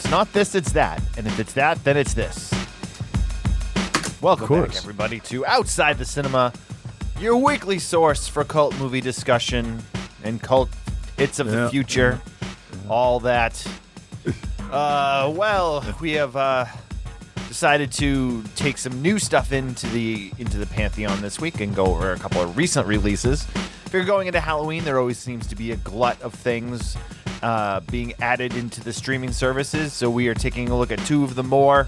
it's not this, it's that. And if it's that, then it's this. Welcome back, everybody, to Outside the Cinema, your weekly source for cult movie discussion and cult hits of the future. All that. Well, we have decided to take some new stuff into the Pantheon this week and go over a couple of recent releases. If you're going into Halloween, there always seems to be a glut of things being added into the streaming services, so we are taking a look at two of the more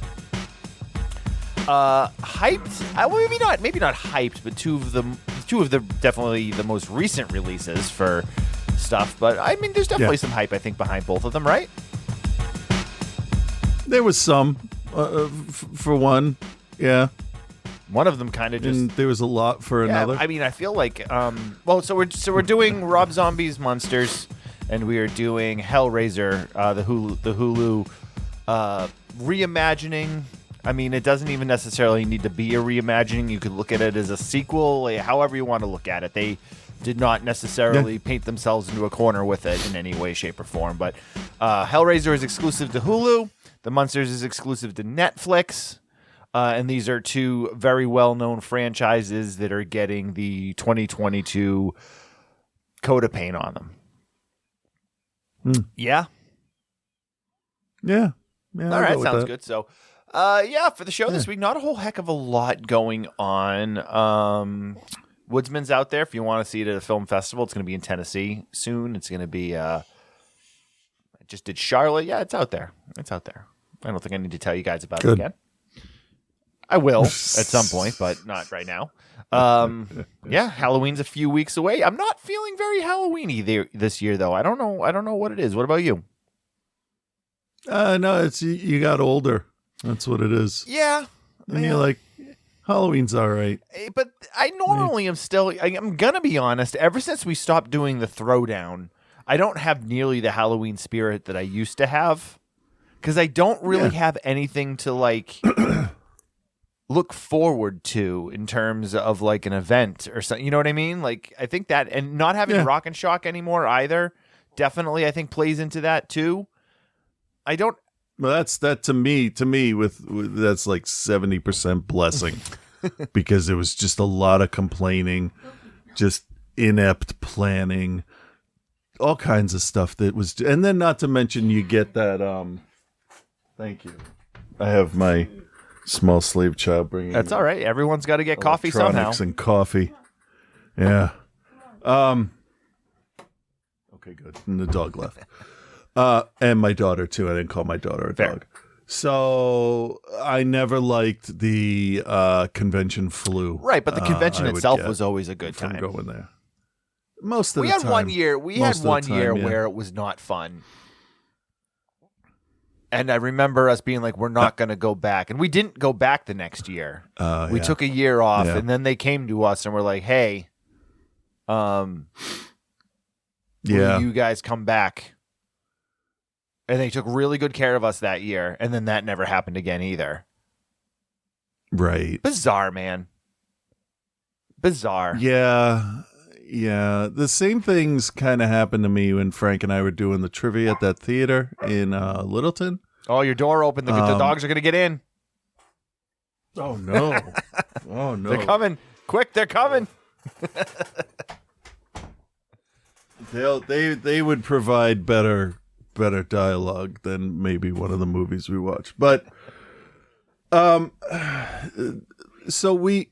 hyped. Well, maybe not hyped, but two of the definitely the most recent releases for stuff. But I mean, there's definitely some hype, I think, behind both of them, right? There was some, for one, yeah. One of them kind of just. And there was a lot for another. I mean, I feel like, so we're doing Rob Zombie's Munsters, and we are doing Hellraiser, the Hulu reimagining. I mean, it doesn't even necessarily need to be a reimagining. You could look at it as a sequel, however you want to look at it. They did not necessarily paint themselves into a corner with it in any way, shape, or form. But Hellraiser is exclusive to Hulu. The Munsters is exclusive to Netflix. And these are two very well-known franchises that are getting the 2022 coat of paint on them. Yeah? Yeah. All right, sounds good. So, for the show this week, not a whole heck of a lot going on. Woodsman's out there if you want to see it at a film festival. It's going to be in Tennessee soon. It's going to be, I just did Charlotte. Yeah, it's out there. I don't think I need to tell you guys about it again. I will at some point, but not right now. Halloween's a few weeks away. I'm not feeling very Halloween-y this year, though. I don't know what it is. What about you? No, it's you got older. That's what it is. Yeah. And you're like, Halloween's all right. But I normally am still, I'm going to be honest, ever since we stopped doing the throwdown, I don't have nearly the Halloween spirit that I used to have. Because I don't really have anything to, look forward to in terms of, an event or something. You know what I mean? I think that, and not having Rock and Shock anymore either, definitely, I think, plays into that, too. I don't... Well, that's to me with that's like 70% blessing because it was just a lot of complaining, just inept planning, all kinds of stuff that was, and then not to mention you get that. Thank you. I have my small slave child bringing. That's all right. Everyone's got to get coffee somehow. Electronics and coffee. Yeah. Okay, good. And the dog left. And my daughter, too. I didn't call my daughter a dog. So I never liked the convention flu. Right, but the convention itself was always a good time. Going there. Most of the time. We had one year where it was not fun. And I remember us being like, we're not going to go back. And we didn't go back the next year. We took a year off, and then they came to us and were like, hey, will you guys come back? And they took really good care of us that year, and then that never happened again either. Right. Bizarre, man. Bizarre. Yeah. The same things kind of happened to me when Frank and I were doing the trivia at that theater in Littleton. Oh, your door opened. The dogs are going to get in. Oh, no. Oh, no. They're coming. Quick, they're coming. They would provide better dialogue than maybe one of the movies we watch. But so we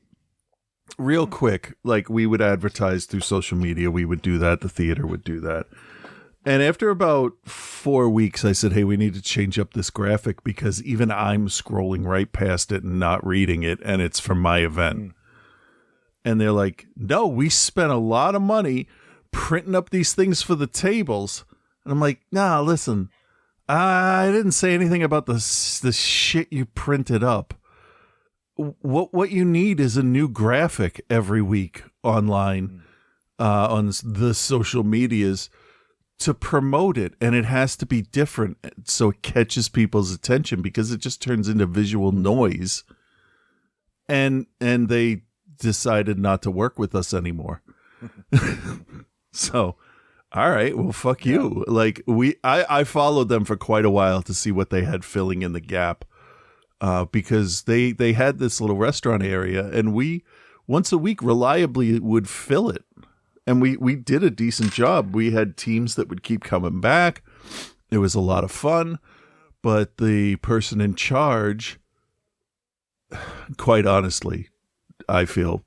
real quick, we would advertise through social media. We would do that. The theater would do that. And after about 4 weeks, I said, hey, we need to change up this graphic because even I'm scrolling right past it and not reading it, and it's from my event. And they're like, no, we spent a lot of money printing up these things for the tables. And I'm like, nah, listen, I didn't say anything about the shit you printed up. What you need is a new graphic every week online on the social medias to promote it. And it has to be different so it catches people's attention because it just turns into visual noise. And they decided not to work with us anymore. So All right, well, fuck you. Like I followed them for quite a while to see what they had filling in the gap, because they had this little restaurant area, and we once a week reliably would fill it, and we did a decent job. We had teams that would keep coming back. It was a lot of fun, but the person in charge, quite honestly, I feel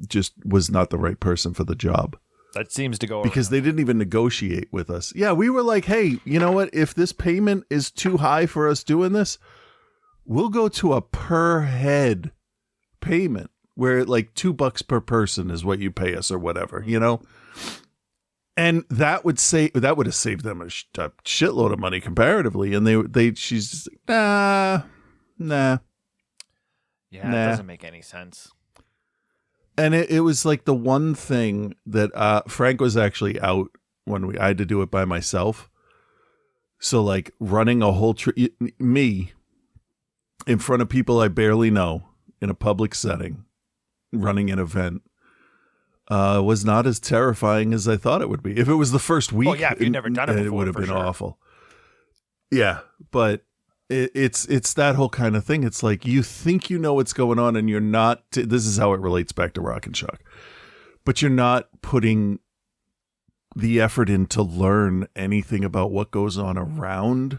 just was not the right person for the job. That seems to go because they didn't even negotiate with us. Yeah, we were like, hey, you know what? If this payment is too high for us doing this, we'll go to a per head payment where like $2 per person is what you pay us or whatever, you know? And that would have saved them a shitload of money comparatively. And she's just like, nah. Yeah, it doesn't make any sense. And it was like the one thing that Frank was actually out when I had to do it by myself. So like running a whole me in front of people I barely know in a public setting, running an event, was not as terrifying as I thought it would be. If it was the first week, if you'd never done it before, it would have been awful. Yeah, but it's that whole kind of thing. It's like you think you know what's going on, and you're not. This is how it relates back to Rock and Shock, but you're not putting the effort in to learn anything about what goes on around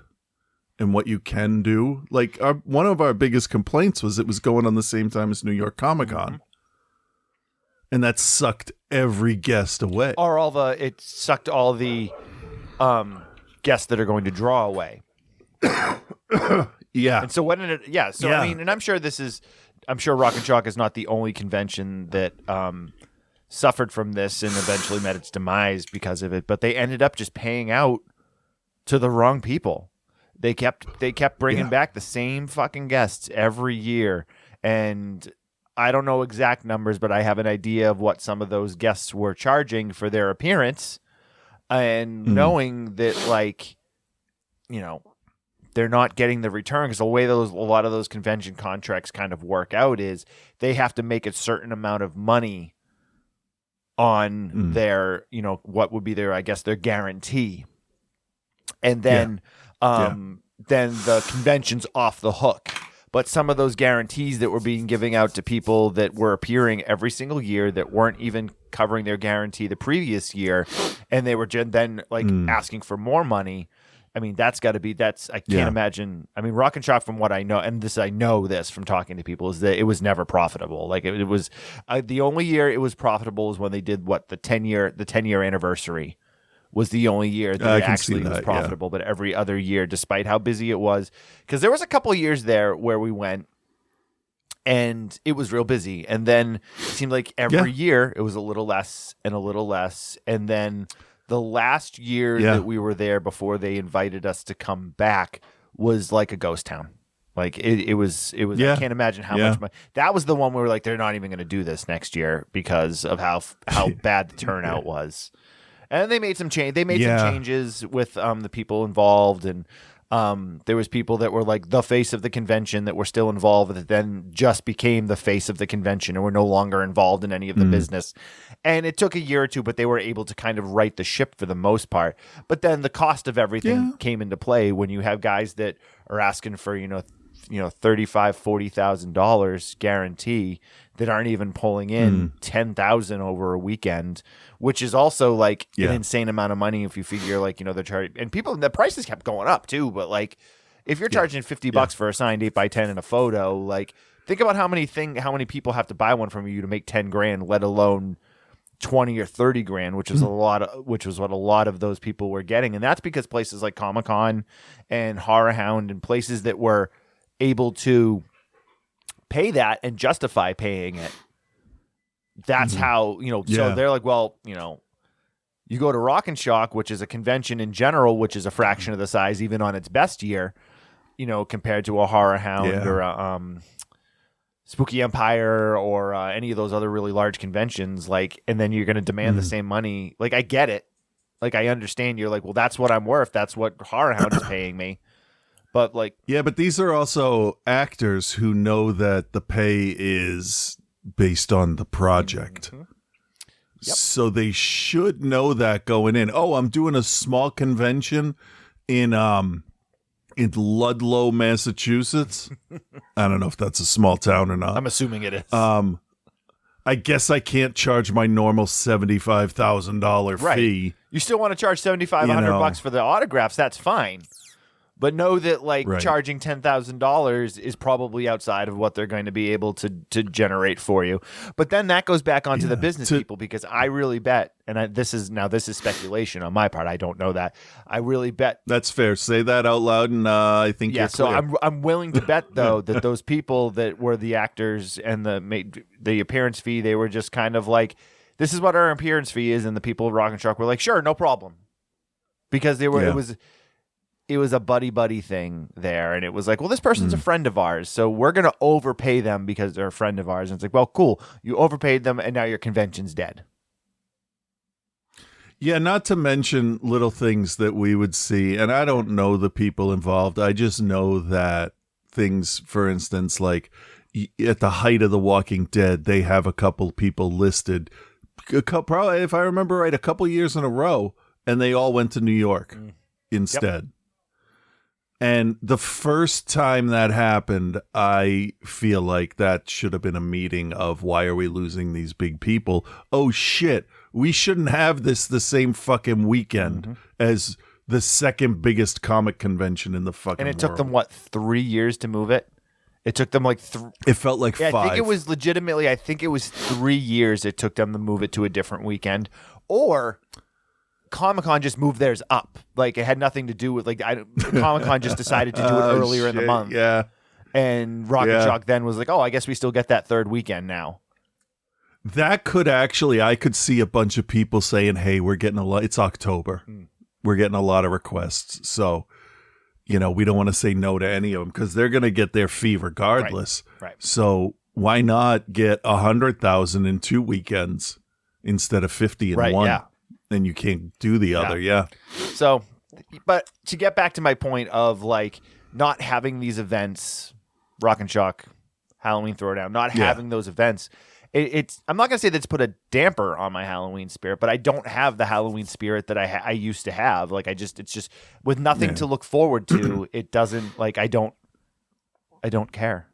and what you can do. Like one of our biggest complaints was it was going on the same time as New York Comic Con, and that sucked every guest away. Or it sucked all the guests that are going to draw away. Yeah. And so what did it? Yeah. So I mean, and I'm sure Rock and Shock is not the only convention that suffered from this and eventually met its demise because of it. But they ended up just paying out to the wrong people. They kept bringing back the same fucking guests every year, and I don't know exact numbers, but I have an idea of what some of those guests were charging for their appearance, and knowing that, like, you know, they're not getting the return, because the way a lot of those convention contracts kind of work out is they have to make a certain amount of money on their, you know, what would be their, I guess, their guarantee. And then then the convention's off the hook. But some of those guarantees that were being given out to people that were appearing every single year that weren't even covering their guarantee the previous year, and they were then like asking for more money. I mean, I can't imagine. I mean, Rock and Shock, from what I know, and I know this from talking to people, is that it was never profitable. Like it was the only year it was profitable was when they did the 10-year anniversary was the only year that it actually was profitable. Yeah. But every other year, despite how busy it was, because there was a couple of years there where we went and it was real busy, and then it seemed like every year it was a little less and a little less, and then the last year that we were there before they invited us to come back was like a ghost town. Like it was. I can't imagine how much money. That was the one where we were like, they're not even going to do this next year because of how bad the turnout was. And they made some change. They made some changes with the people involved, and there was people that were like the face of the convention that were still involved, that then just became the face of the convention and were no longer involved in any of the business. And it took a year or two, but they were able to kind of right the ship for the most part. But then the cost of everything came into play when you have guys that are asking for $35,000-$40,000 guarantee that aren't even pulling in $10,000 over a weekend, which is also like an insane amount of money if you figure, like, you know, they're charging, and the prices kept going up too. But like, if you're charging $50 for a signed 8x10 and a photo, like, think about how many people have to buy one from you to make $10,000, let alone 20 or 30 grand, which was which was what a lot of those people were getting. And that's because places like Comic-Con and Horror Hound and places that were able to pay that and justify paying it. That's how, you know, so they're like, well, you know, you go to Rock and Shock, which is a convention in general, which is a fraction of the size, even on its best year, you know, compared to a Horror Hound or a Spooky Empire or any of those other really large conventions. Like, and then you're going to demand the same money. Like, I get it. Like, I understand. You're like, well, that's what I'm worth. That's what Horror Hound is paying me. But like, yeah, but these are also actors who know that the pay is based on the project. So they should know that going in. Oh, I'm doing a small convention in Ludlow, Massachusetts. I don't know if that's a small town or not. I'm assuming it is. I guess I can't charge my normal $75,000 fee. You still want to charge $7,500 for the autographs? That's fine. But know that charging $10,000 is probably outside of what they're going to be able to generate for you. But then that goes back onto the business people, because I really bet, and this is speculation on my part. I don't know that. I really bet. That's fair. Say that out loud, and I think you're clear. So I'm willing to bet though that those people that were the actors and the appearance fee, they were just kind of like, this is what our appearance fee is, and the people of Rock and Shock were like, sure, no problem, because they were it was a buddy thing there. And it was like, well, this person's a friend of ours, so we're going to overpay them because they're a friend of ours. And it's like, well, cool. You overpaid them and now your convention's dead. Yeah, not to mention little things that we would see. And I don't know the people involved. I just know that things, for instance, like at the height of The Walking Dead, they have a couple people listed, probably, if I remember right, a couple years in a row, and they all went to New York instead. Yep. And the first time that happened, I feel like that should have been a meeting of, why are we losing these big people? Oh, shit. We shouldn't have this the same fucking weekend as the second biggest comic convention in the fucking world. And it took them, 3 years to move it? It took them It felt like 5. I think it was legitimately, 3 years it took them to move it to a different weekend. Or Comic-Con just moved theirs up. Like, it had nothing to do with, Comic-Con just decided to do it earlier in the month. Yeah. And Rock and Shock then was like, oh, I guess we still get that third weekend now. That could actually, I could see a bunch of people saying, hey, we're getting it's October. We're getting a lot of requests. So, we don't want to say no to any of them, because they're going to get their fee regardless. Right. So why not get 100,000 in 2 weekends instead of 50 in one? Yeah. And you can't do the other, So, but to get back to my point of not having these events, Rock and Shock, Halloween Throwdown, not having those events, it's I'm not gonna say that's put a damper on my Halloween spirit, but I don't have the Halloween spirit that I used to have. It's just with nothing to look forward to. It doesn't I don't care.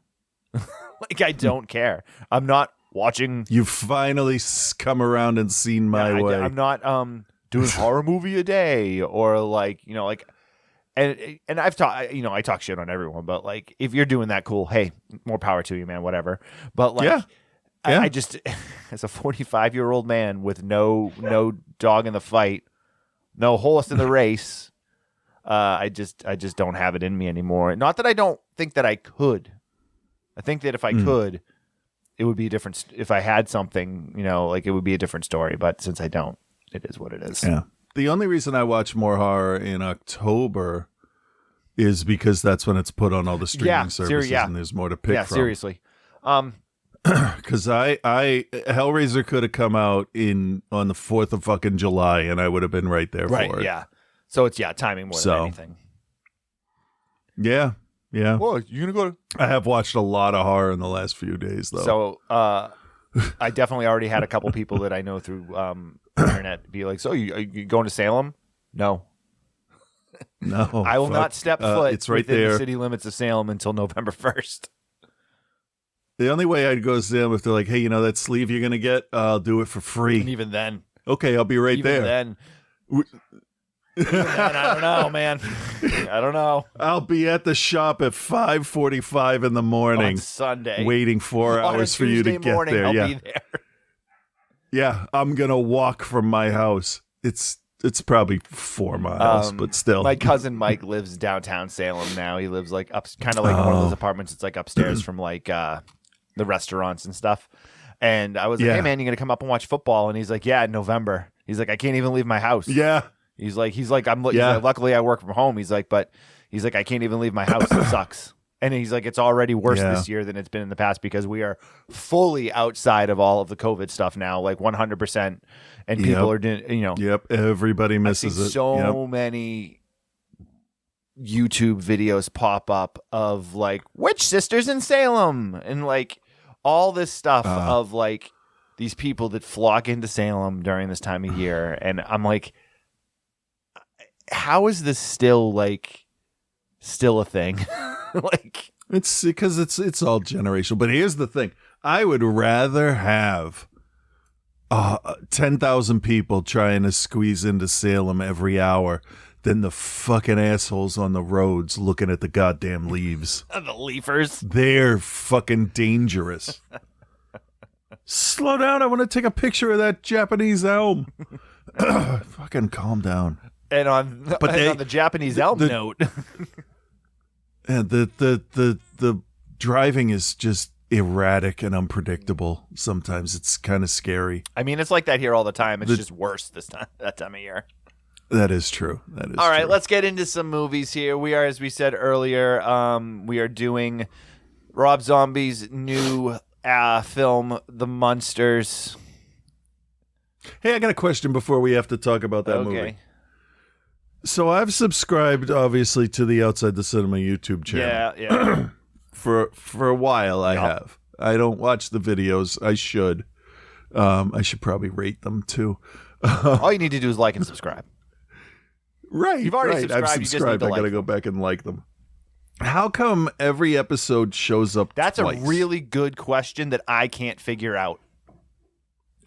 I don't care. I'm not watching. You've finally come around and seen my way. I'm not doing horror movie a day or and I've talked, I talk shit on everyone, but if you're doing that, cool. Hey, more power to you, man. Whatever. But I just, as a 45-year-old man with no dog in the fight, no horse in the race, I just don't have it in me anymore. Not that I don't think that I could. I think that if I could, it would be different. If I had something, it would be a different story. But since I don't, it is what it is. Yeah. The only reason I watch more horror in October is because that's when it's put on all the streaming services and there's more to pick from. Yeah, seriously. Because Hellraiser could have come out on the 4th of fucking July, and I would have been right there for it. Yeah. So it's timing more than anything. Yeah. Yeah. Well, you gonna go? I have watched a lot of horror in the last few days, though. So I definitely already had a couple people that I know through internet be like, "So are you going to Salem?" No. No. I will not step foot it's right within there. the city limits of Salem until November 1st. The only way I'd go to Salem if they're like, "Hey, that sleeve you're gonna get, I'll do it for free." And even then, okay, I'll be right there. Even then, I don't know, man. I don't know. I'll be at the shop at 5:45 in the morning on Sunday, waiting 4 hours for you to get morning, there. I'll Yeah, be there. Yeah, I'm gonna walk from my house. It's probably 4 miles, but still. My cousin Mike lives downtown Salem now. He lives kind of one of those apartments. It's upstairs from the restaurants and stuff. And I was like, "Hey man, you gonna come up and watch football?" And he's like, "Yeah, in November." He's like, "I can't even leave my house." Yeah. He's like, luckily I work from home. He's like, I can't even leave my house. It sucks. And he's like, it's already worse this year than it's been in the past because we are fully outside of all of the COVID stuff now, 100%. And people are doing, Yep. Everybody misses it. So many YouTube videos pop up of Witch Sisters in Salem and all this stuff of these people that flock into Salem during this time of year, and I'm like, how is this still a thing? Like, it's because it's all generational. But here's the thing: I would rather have 10,000 people trying to squeeze into Salem every hour than the fucking assholes on the roads looking at the goddamn leaves. The leafers. They're fucking dangerous. Slow down. I want to take a picture of that Japanese elm. Fucking calm down. And on the Japanese elm note. And the driving is just erratic and unpredictable. Sometimes it's kind of scary. I mean, it's like that here all the time. It's just worse that time of year. That is true. All right, let's get into some movies here. We are, as we said earlier, we are doing Rob Zombie's new film, The Munsters. Hey, I got a question before we have to talk about that movie. So I've subscribed, obviously, to the Outside the Cinema YouTube channel. Yeah. For a while, I have. I don't watch the videos. I should. I should probably rate them, too. All you need to do is like and subscribe. Right. You've already subscribed. I've subscribed. I got to go back and like them. How come every episode shows up That's twice? a really good question that I can't figure out.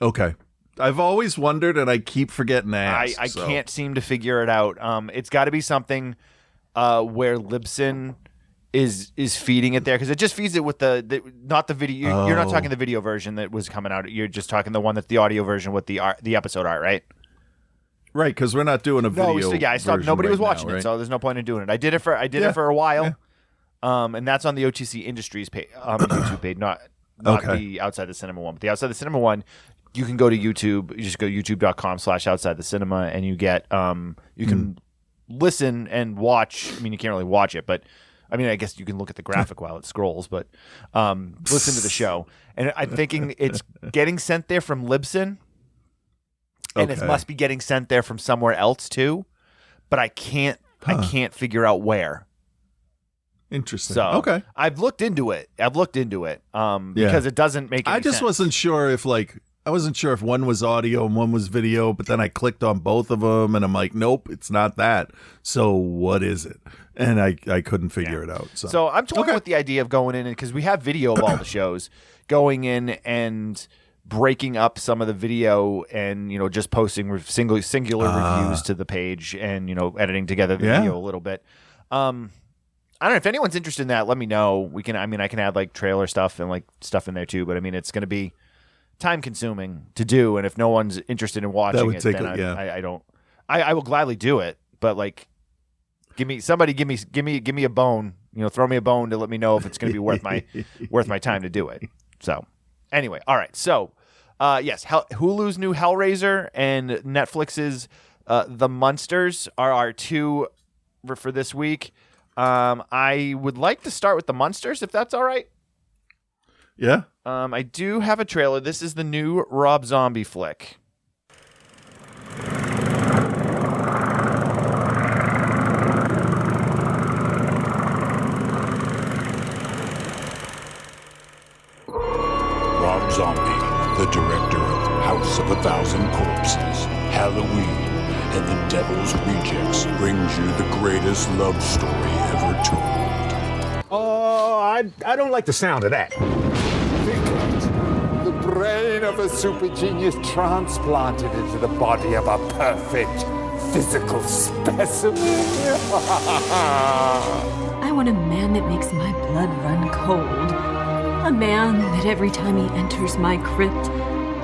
Okay. I've always wondered, and I keep forgetting to ask. I can't seem to figure it out. It's got to be something where Libsyn is feeding it there, because it just feeds it with not the video. You're not talking the video version that was coming out. You're just talking the one that's the audio version with the episode art, right? Right, because we're not doing a video. I stopped. Nobody was watching it, so there's no point in doing it. I did it for a while, and that's on the OTC Industries page, YouTube page, not the Outside the Cinema one. But the Outside the Cinema one, you can go to YouTube. You just go to youtube.com/outside the cinema, and you get you can listen and watch. I mean, you can't really watch it, but I mean, I guess you can look at the graphic while it scrolls, but listen to the show. And I'm thinking it's getting sent there from Libsyn. And it must be getting sent there from somewhere else too, but I can't figure out where. Interesting. So I've looked into it. Because it doesn't make any sense. I just wasn't sure if one was audio and one was video, but then I clicked on both of them and I'm like, nope, it's not that. So what is it? And I couldn't figure it out. So I'm toying with the idea of going in, because we have video of all the shows, going in and breaking up some of the video and, just posting singular reviews to the page and, editing together the video a little bit. I don't know if anyone's interested in that. Let me know. I can add like trailer stuff and like stuff in there too, but I mean, it's going to be time consuming to do. And if no one's interested in watching it, then I will gladly do it. But like, give me a bone, throw me a bone to let me know if it's going to be worth my time to do it. So anyway. All right. So, yes, Hulu's new Hellraiser and Netflix's The Munsters are our two for this week. I would like to start with The Munsters, if that's all right. Yeah. I do have a trailer. This is the new Rob Zombie flick. Rob Zombie, the director of House of a Thousand Corpses, Halloween, and The Devil's Rejects, brings you the greatest love story ever told. Oh, I don't like the sound of that. The brain of a super genius transplanted into the body of a perfect physical specimen. I want a man that makes my blood run cold. A man that every time he enters my crypt,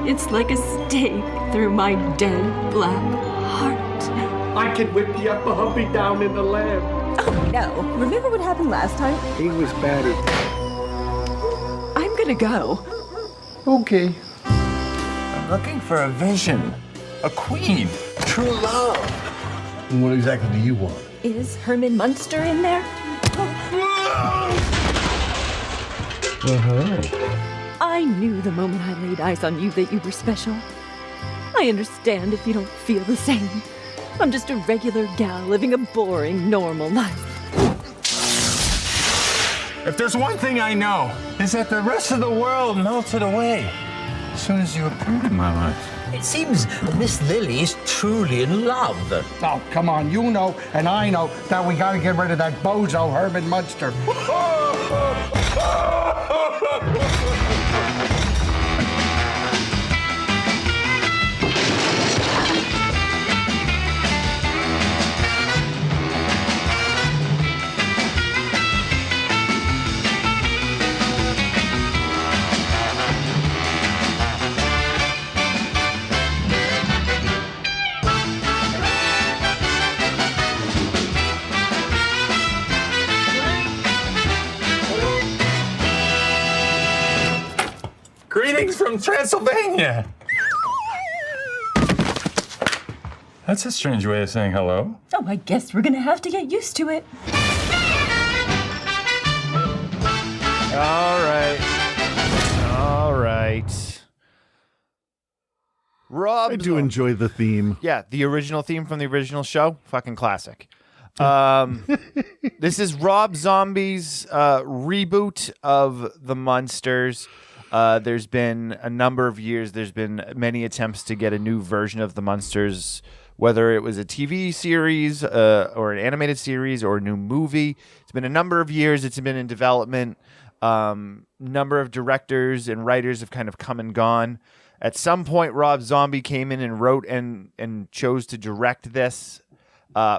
it's like a stake through my dead black heart. I could whip you up a humpy down in the lab. Oh, no. Remember what happened last time? He was bad at... I'm gonna go. Okay. I'm looking for a vision, a queen, true love. What exactly do you want? Is Herman Munster in there? I knew the moment I laid eyes on you that you were special. I understand if you don't feel the same. I'm just a regular gal living a boring, normal life. If there's one thing I know, is that the rest of the world melted away. soon as you appeared in my life. It seems Miss Lily is truly in love. Oh, come on, you know and I know that we gotta get rid of that bozo Herman Munster. Greetings from Transylvania. That's a strange way of saying hello. Oh, I guess we're gonna have to get used to it. All right. Rob, I do enjoy the theme. Yeah, the original theme from the original show, fucking classic. This is Rob Zombie's reboot of The Munsters. There's been a number of years, there's been many attempts to get a new version of The Munsters, whether it was a TV series or an animated series or a new movie. It's been a number of years. It's been in development. Number of directors and writers have kind of come and gone. At some point, Rob Zombie came in and wrote and chose to direct this.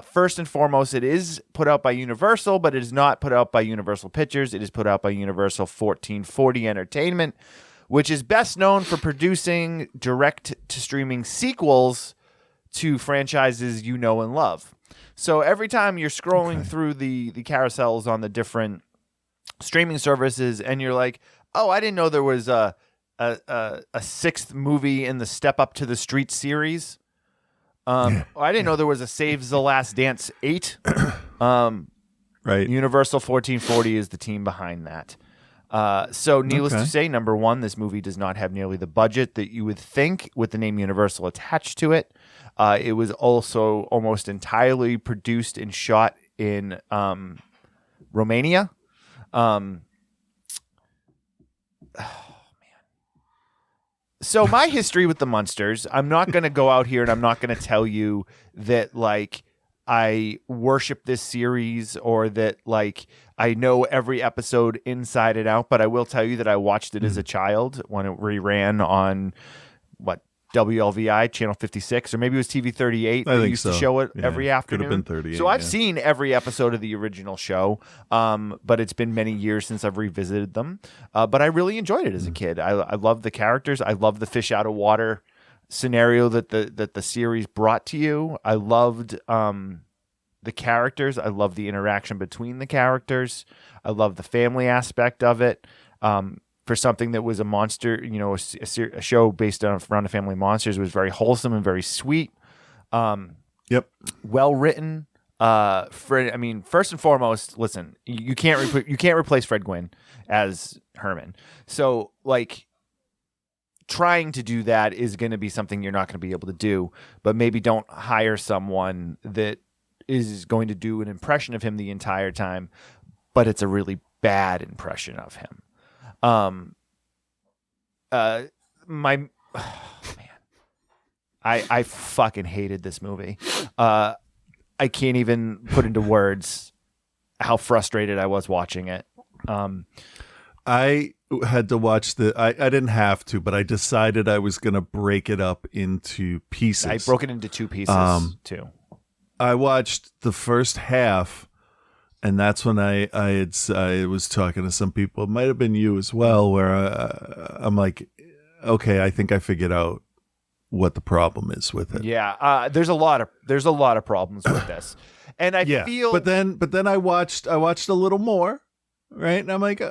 First and foremost, it is put out by Universal, but it is not put out by Universal Pictures. It is put out by Universal 1440 Entertainment, which is best known for producing direct-to-streaming sequels to franchises you know and love. So every time you're scrolling through the carousels on the different streaming services and you're like, oh, I didn't know there was a sixth movie in the Step Up to the Street series. I didn't know there was a Saves the Last Dance 8. Right. Universal 1440 is the team behind that. So needless to say, number one, this movie does not have nearly the budget that you would think with the name Universal attached to it. It was also almost entirely produced and shot in Romania. So my history with the Munsters, I'm not going to go out here and I'm not going to tell you that like I worship this series or that like I know every episode inside and out, but I will tell you that I watched it as a child when it reran on WLVI channel 56, or maybe it was TV 38. They used to show it every afternoon. Could have been 38. So I've seen every episode of the original show, but it's been many years since I've revisited them. But I really enjoyed it as a kid. I love the characters. I love the fish out of water scenario that the series brought to you. I loved the characters. I love the interaction between the characters. I love the family aspect of it. For something that was a monster, a show based around the family monsters, was very wholesome and very sweet. Well written. First and foremost, listen, you can't replace Fred Gwynne as Herman. So like trying to do that is going to be something you're not going to be able to do, but maybe don't hire someone that is going to do an impression of him the entire time, but it's a really bad impression of him. I fucking hated this movie. I can't even put into words how frustrated I was watching it. I had to watch I didn't have to, but I decided I was going to break it up into pieces. I broke it into two pieces too. I watched the first half, and that's when I was talking to some people. It might have been you as well, where I'm like, okay, I think I figured out what the problem is with it. Yeah, there's a lot of problems with this, and I feel. But then I watched a little more, right? And I'm like,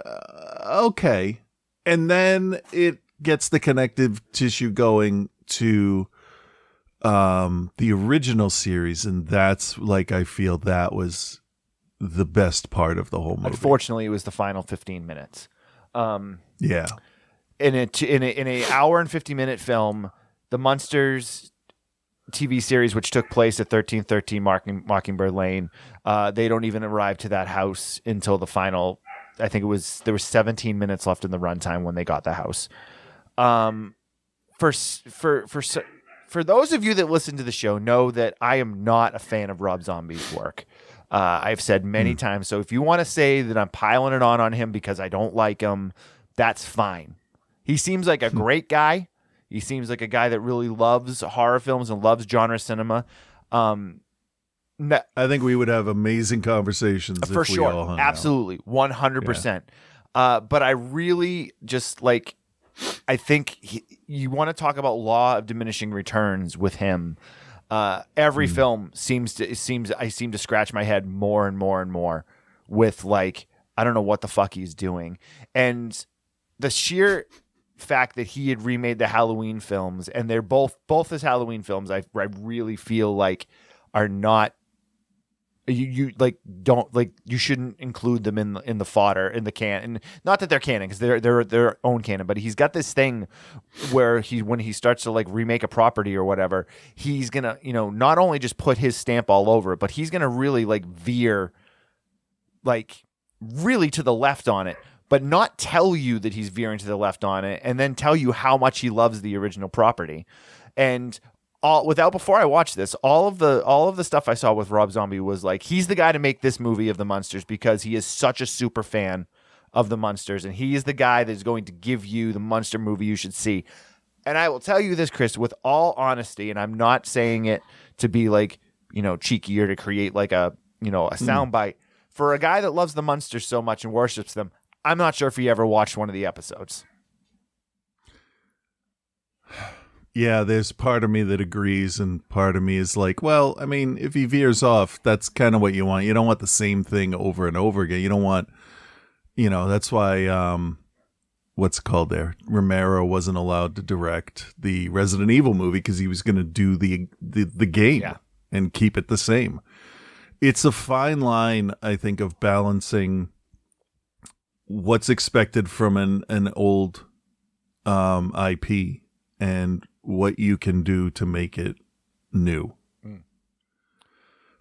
okay, and then it gets the connective tissue going to the original series, and that's like I feel that was the best part of the whole movie. Unfortunately, it was the final 15 minutes. Yeah. In a hour and 50-minute film, the Munsters TV series, which took place at 1313 Mockingbird Lane, they don't even arrive to that house until the final. I think there was 17 minutes left in the runtime when they got the house. for those of you that listen to the show, know that I am not a fan of Rob Zombie's work. I've said many times. So if you want to say that I'm piling it on him because I don't like him, that's fine. He seems like a great guy. He seems like a guy that really loves horror films and loves genre cinema. I think we would have amazing conversations for if we sure. all hung Absolutely. 100%. But I really just like, I think you want to talk about law of diminishing returns with him. Every film I seem to scratch my head more and more and more with like, I don't know what the fuck he's doing. And the sheer fact that he had remade the Halloween films, and they're both his Halloween films, I really feel like are not, you like don't like, you shouldn't include them in the fodder, in the can, and not that they're canon because they're their own canon, but he's got this thing where when he starts to like remake a property or whatever, he's gonna, not only just put his stamp all over it, but he's gonna really like veer like really to the left on it, but not tell you that he's veering to the left on it, and then tell you how much he loves the original property. And before I watched this, all of the stuff I saw with Rob Zombie was like, he's the guy to make this movie of the Munsters because he is such a super fan of the Munsters, and he is the guy that is going to give you the Munster movie you should see. And I will tell you this, Chris, with all honesty, and I'm not saying it to be like, cheeky or to create like a soundbite. For a guy that loves the Munsters so much and worships them, I'm not sure if he ever watched one of the episodes. Yeah, there's part of me that agrees, and part of me is like, well, I mean, if he veers off, that's kind of what you want. You don't want the same thing over and over again. You don't want, that's why, what's it called there? Romero wasn't allowed to direct the Resident Evil movie because he was going to do the game and keep it the same. It's a fine line, I think, of balancing what's expected from an old IP and what you can do to make it new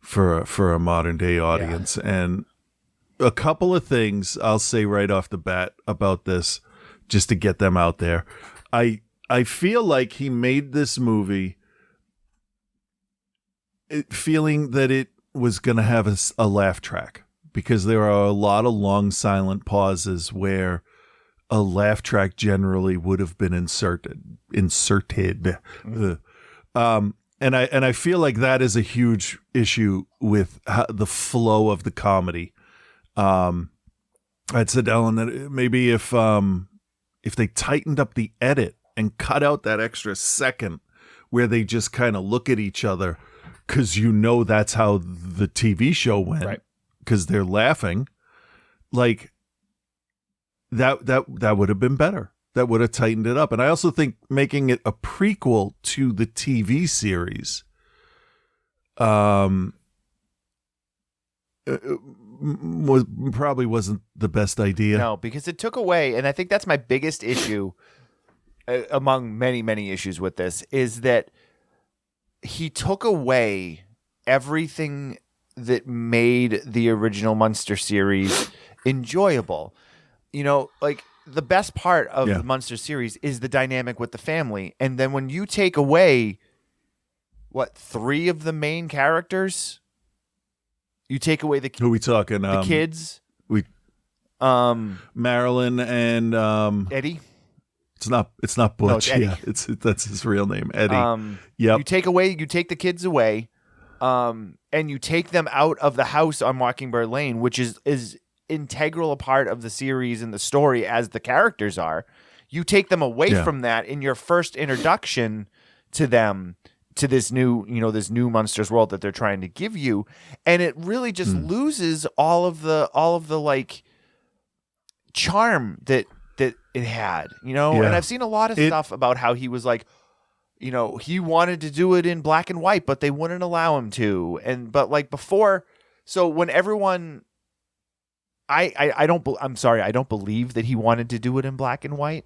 for a modern day audience. And a couple of things I'll say right off the bat about this, just to get them out there. I feel like he made this movie feeling that it was going to have a laugh track, because there are a lot of long silent pauses where a laugh track generally would have been inserted. And I feel like that is a huge issue with the flow of the comedy. I'd said, Ellen, that maybe if they tightened up the edit and cut out that extra second where they just kind of look at each other, because that's how the TV show went, right? Because they're laughing, like that would have been better. That would have tightened it up. And I also think making it a prequel to the TV series probably wasn't the best idea. No, because it took away, and I think that's my biggest issue among many, many issues with this, is that he took away everything that made the original Munster series enjoyable. Like the best part of the Munster series is the dynamic with the family. And then when you take away, 3 of the main characters, you take away who are we talking? The kids. Marilyn and Eddie. It's not Butch. No, it's Eddie. Yeah, that's his real name, Eddie. You take the kids away, and you take them out of the house on Mockingbird Lane, which is integral a part of the series and the story as the characters are. You take them away from that in your first introduction to them, to this new Munsters world that they're trying to give you, and it really just loses all of the like charm that it had, And I've seen a lot of stuff about how he was like, he wanted to do it in black and white, but they wouldn't allow him to. But like before, so when everyone, I don't believe that he wanted to do it in black and white.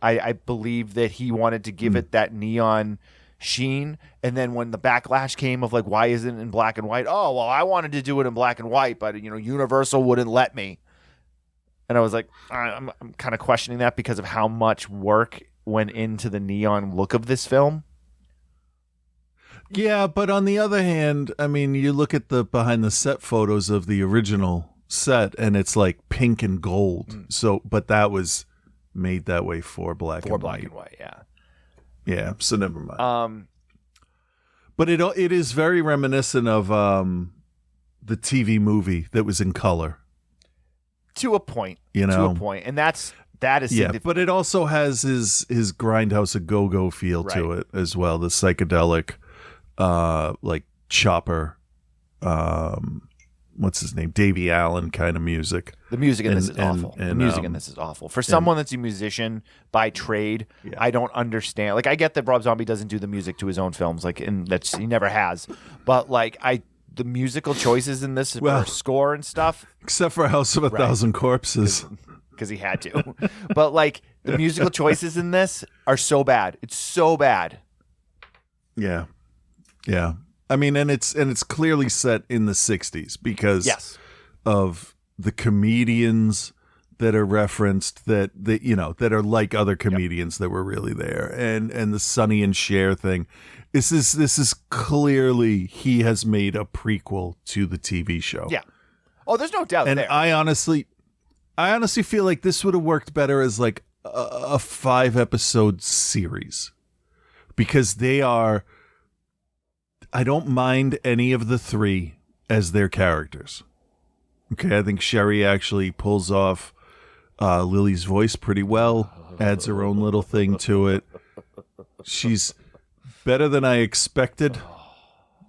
I believe that he wanted to give it that neon sheen. And then when the backlash came of like, why isn't it in black and white? Oh, well, I wanted to do it in black and white, but Universal wouldn't let me. And I was like, I'm kind of questioning that because of how much work went into the neon look of this film. Yeah, but on the other hand, I mean, you look at the behind the set photos of the original set and it's like pink and gold. So, but that was made that way for black and white. Yeah. Yeah, so never mind. But it is very reminiscent of the TV movie that was in color. To a point. You know? To a point. And that is yeah, but it also has his Grindhouse a Go-Go feel to it as well. The psychedelic like Chopper, what's his name? Davy Allen kind of music. The music in this is awful. The music in this is awful. For someone that's a musician by trade, I don't understand. Like, I get that Rob Zombie doesn't do the music to his own films, like, and he never has. But like, the musical choices in this for score and stuff, except for House of a Thousand Corpses, because he had to. But like, the musical choices in this are so bad. It's so bad. Yeah. Yeah. I mean, and it's clearly set in the 60s because of the comedians that are referenced that are like other comedians that were really there, and the Sonny and Cher thing. This is clearly he has made a prequel to the TV show. Yeah. Oh, there's no doubt and there. I honestly feel like this would have worked better as like a 5-episode series, because they are. I don't mind any of the three as their characters. Okay, I think Sherry actually pulls off Lily's voice pretty well, adds her own little thing to it. She's better than I expected,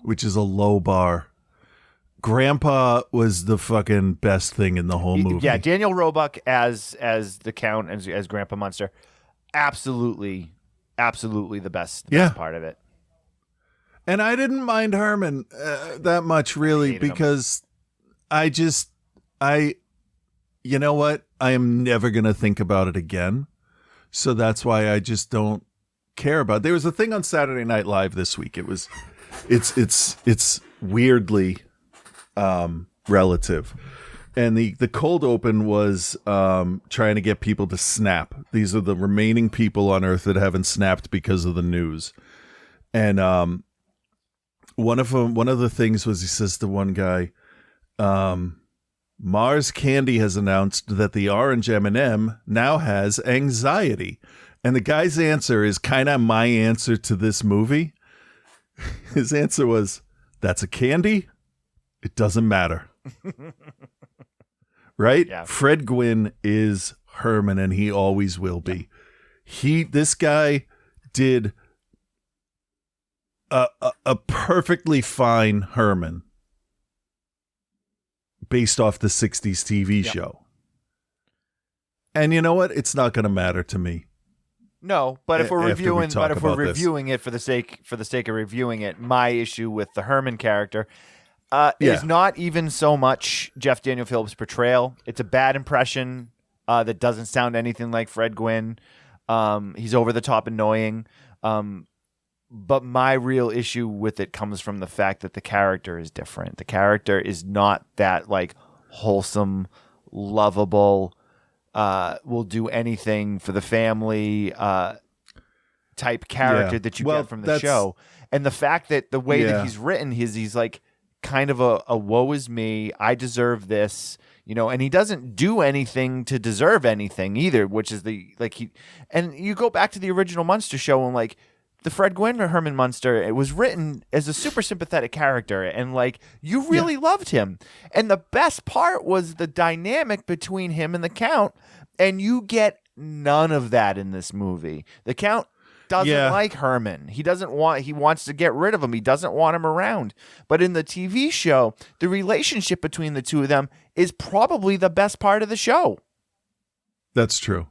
which is a low bar. Grandpa was the fucking best thing in the whole movie. Yeah, Daniel Roebuck as the Count, as Grandpa Munster, absolutely the best part of it. And I didn't mind Herman that much, really, because you know what? I am never going to think about it again. So that's why I just don't care about it. There was a thing on Saturday Night Live this week. It's weirdly relative. And the cold open was trying to get people to snap. These are the remaining people on Earth that haven't snapped because of the news. And one of the things was, he says to one guy, Mars Candy has announced that the orange M&M now has anxiety. And the guy's answer is kind of my answer to this movie. His answer was, that's a candy? It doesn't matter. Right? Yeah. Fred Gwynne is Herman, and he always will be. This guy did a perfectly fine Herman based off the 60s TV show. And you know what? It's not going to matter to me. No, but if we're reviewing it for the sake of reviewing it, my issue with the Herman character is not even so much Jeff Daniel Phillips' portrayal. It's a bad impression that doesn't sound anything like Fred Gwynne. He's over the top annoying. But my real issue with it comes from the fact that the character is different. The character is not that like wholesome, lovable, will do anything for the family type character that you get from the show. And the fact that the way that he's written, he's like kind of a woe is me, I deserve this, and he doesn't do anything to deserve anything either, which is and you go back to the original Munster show and like, the Fred Gwynne or Herman Munster, it was written as a super sympathetic character, and like you really loved him. And the best part was the dynamic between him and the Count, and you get none of that in this movie. The Count doesn't like Herman. He wants to get rid of him. He doesn't want him around. But in the TV show, the relationship between the two of them is probably the best part of the show. That's true.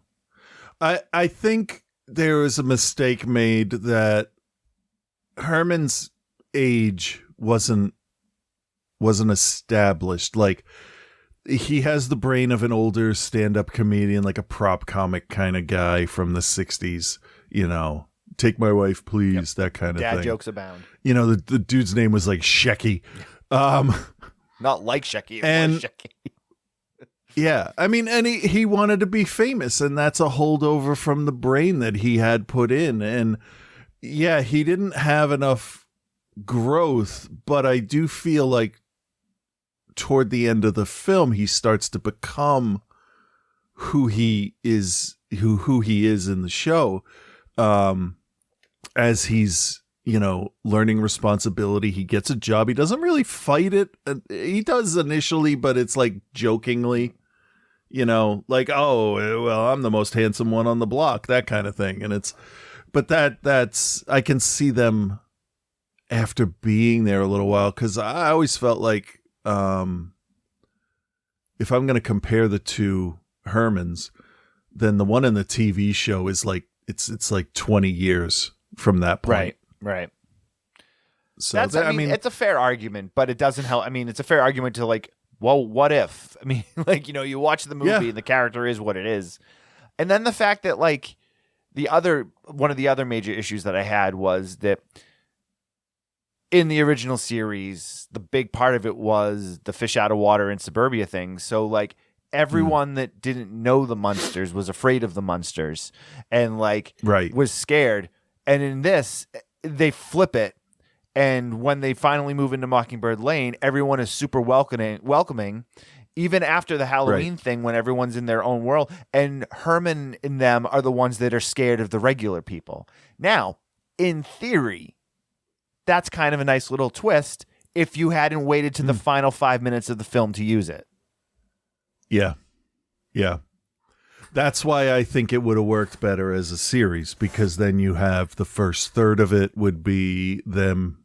I think there was a mistake made that Herman's age wasn't established. Like, he has the brain of an older stand-up comedian, like a prop comic kind of guy from the 60s, take my wife, please, that kind of thing. Dad jokes abound. The dude's name was like Shecky. Not like Shecky. It was Shecky. Yeah, I mean, and he wanted to be famous, and that's a holdover from the brain that he had put in. And yeah, he didn't have enough growth, but I do feel like toward the end of the film, he starts to become who he is in the show, as he's, learning responsibility. He gets a job. He doesn't really fight it. He does initially, but it's like jokingly. Like, oh, well, I'm the most handsome one on the block, that kind of thing. And that's, I can see them after being there a little while, because I always felt like, if I'm going to compare the two Hermans, then the one in the TV show is like, it's like 20 years from that point. Right. So I mean, it's a fair argument, but it doesn't help. I mean, it's a fair argument to like, well, what if? I mean, like, you watch the movie and the character is what it is. And then the fact that like one of the other major issues that I had was that in the original series, the big part of it was the fish out of water in suburbia thing. So like everyone that didn't know the Munsters was afraid of the Munsters and like was scared. And in this, they flip it. And when they finally move into Mockingbird Lane, everyone is super welcoming, even after the Halloween thing when everyone's in their own world. And Herman and them are the ones that are scared of the regular people. Now, in theory, that's kind of a nice little twist if you hadn't waited to the final 5 minutes of the film to use it. Yeah. That's why I think it would have worked better as a series, because then you have the first third of it would be them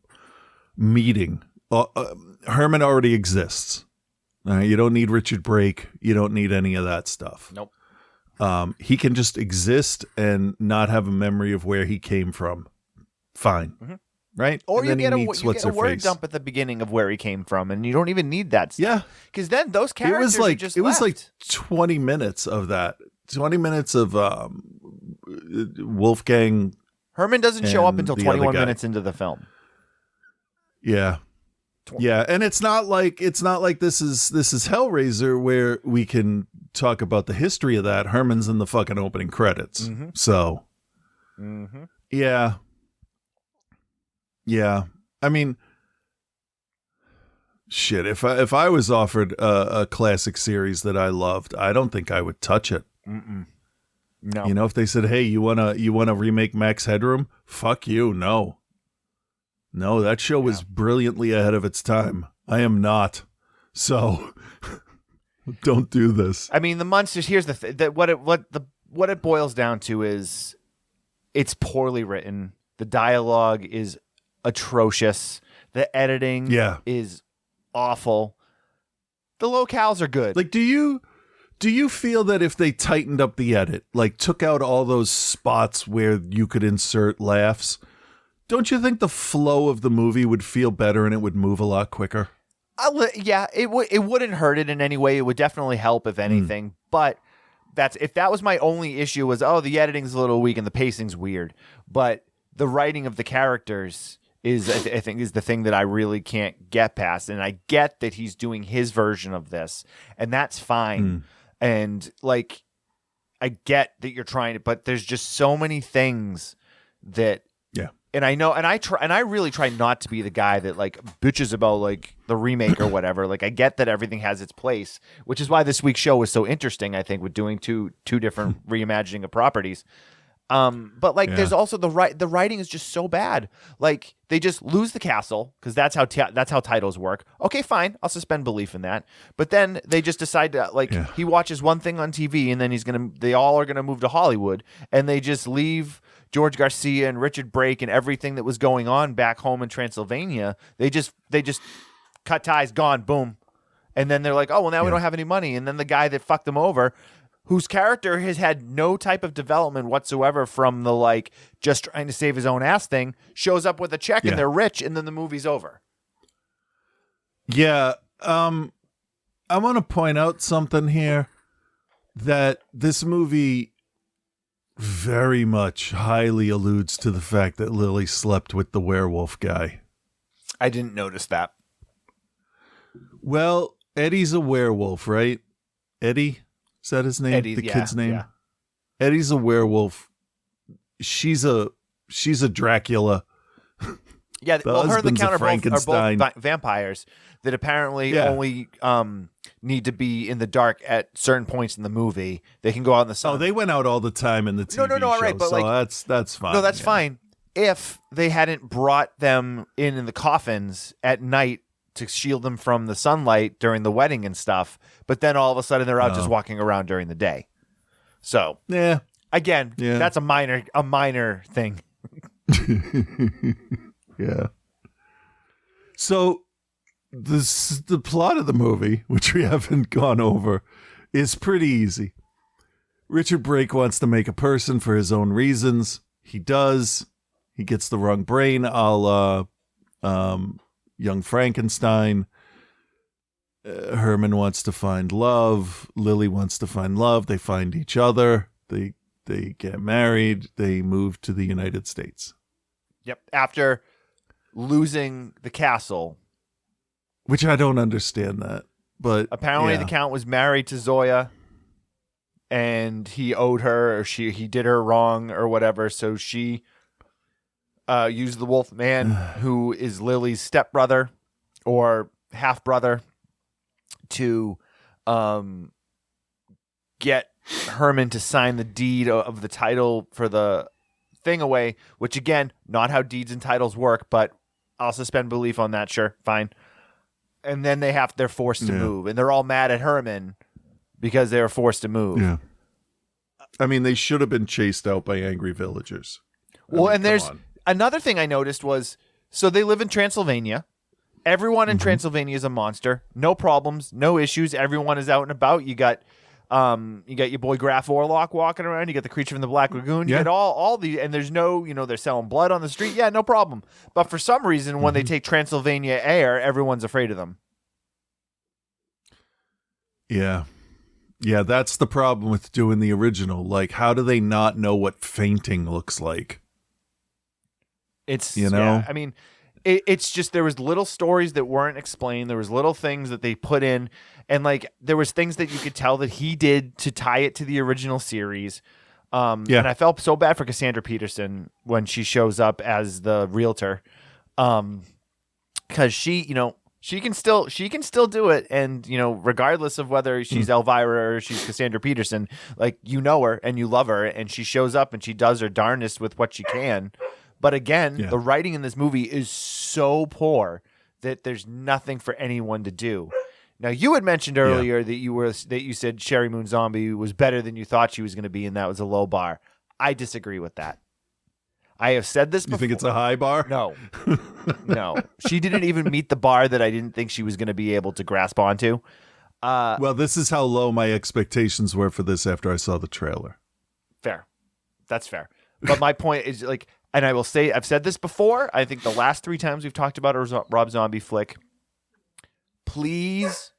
meeting. Herman already exists. You don't need Richard Brake. You don't need any of that stuff. Nope. He can just exist and not have a memory of where he came from. Fine. Mm-hmm. Right? Or and you get a word dump at the beginning of where he came from, and you don't even need that stuff. Yeah. Because then those characters are just left. Was like 20 minutes of that. 20 minutes of Wolfgang. Herman doesn't show up until 21 minutes into the film. Yeah. Yeah, and it's not like this is Hellraiser where we can talk about the history of that. Herman's in the fucking opening credits. Mm-hmm. So yeah. I mean, shit, if I was offered a classic series that I loved, I don't think I would touch it. Mm-mm. No. If they said, "Hey, you wanna remake Max Headroom?" Fuck you, no. No, that show was brilliantly ahead of its time. I am not. So don't do this. I mean, the Munsters, here's the thing, that what it boils down to is it's poorly written. The dialogue is atrocious. The editing is awful. The locales are good. Like, do you feel that if they tightened up the edit, like took out all those spots where you could insert laughs, don't you think the flow of the movie would feel better and it would move a lot quicker? Yeah, it wouldn't hurt it in any way. It would definitely help, if anything. But if that was my only issue, was the editing's a little weak and the pacing's weird. But the writing of the characters is the thing that I really can't get past. And I get that he's doing his version of this, and that's fine. And like, I get that you're trying to, but there's just so many things that. And I know, and I really try not to be the guy that like bitches about like the remake or whatever. Like, I get that everything has its place, which is why this week's show was so interesting. I think with doing two different reimagining of properties. But like, there's also the writing is just so bad. Like, they just lose the castle because that's how titles work. Okay, fine, I'll suspend belief in that. But then they just decide to he watches one thing on TV and then they all are gonna move to Hollywood, and they just leave George Garcia and Richard Brake and everything that was going on back home in Transylvania. They just cut ties, gone, boom. And then they're like, oh, well, now we don't have any money. And then the guy that fucked them over, whose character has had no type of development whatsoever from the like just trying to save his own ass thing, shows up with a check and they're rich, and then the movie's over. Yeah. I want to point out something here, that this movie very much highly alludes to the fact that Lily slept with the werewolf guy. I didn't notice that. Well, Eddie's a werewolf, right? Eddie. Is that his name? Eddie, the yeah, kid's name? yeah. Eddie's a werewolf. She's a Dracula. Yeah, The well, her and the husband's a Count are Frankenstein. both vampires that apparently only need to be in the dark at certain points in the movie. They can go out in the sun. Oh, they went out all the time in the TV No, all right, show, but so like, that's fine. No, that's yeah. fine. If they hadn't brought them in the coffins at night to shield them from the sunlight during the wedding and stuff, but then all of a sudden they're out just walking around during the day. So, Yeah. again, that's a minor thing. Yeah. So the plot of the movie, which we haven't gone over, is pretty easy. Richard Brake wants to make a person for his own reasons. He does. He gets the wrong brain, a la Young Frankenstein. Herman wants to find love. Lily wants to find love. They find each other. They get married. They move to the United States. Yep. After losing the castle, Which I don't understand that. But apparently the Count was married to Zoya and he owed her, or he did her wrong or whatever. So she used the Wolf Man, who is Lily's stepbrother or half brother, to get Herman to sign the deed of the title for the thing away, which again, not how deeds and titles work, but I'll suspend belief on that. Sure, fine. And then they're forced to move, and they're all mad at Herman because they were forced to move. Yeah. I mean, they should have been chased out by angry villagers. And there's another thing I noticed was, so they live in Transylvania. Everyone in Transylvania is a monster. No problems, no issues. Everyone is out and about. You got your boy Graf Orlok walking around. You got the creature from the Black Lagoon. You got all the, and there's no, they're selling blood on the street. Yeah, no problem. But for some reason, when they take Transylvania air, everyone's afraid of them. Yeah. Yeah, that's the problem with doing the original. Like, how do they not know what fainting looks like? It's, Yeah, I mean, it's just, there was little stories that weren't explained. There was little things that they put in, and like there was things that you could tell that he did to tie it to the original series. And I felt so bad for Cassandra Peterson when she shows up as the realtor, because she can still do it, and regardless of whether she's Elvira or she's Cassandra Peterson, like her and you love her, and she shows up and she does her darndest with what she can. But again, the writing in this movie is so poor that there's nothing for anyone to do. Now, you had mentioned earlier that you said Sherry Moon Zombie was better than you thought she was going to be, and that was a low bar. I disagree with that. I have said this before. You think it's a high bar? No. No. She didn't even meet the bar that I didn't think she was going to be able to grasp onto. Well, this is how low my expectations were for this after I saw the trailer. Fair. That's fair. But my point is, like, and I will say, I've said this before, I think the last 3 times we've talked about a Rob Zombie flick, please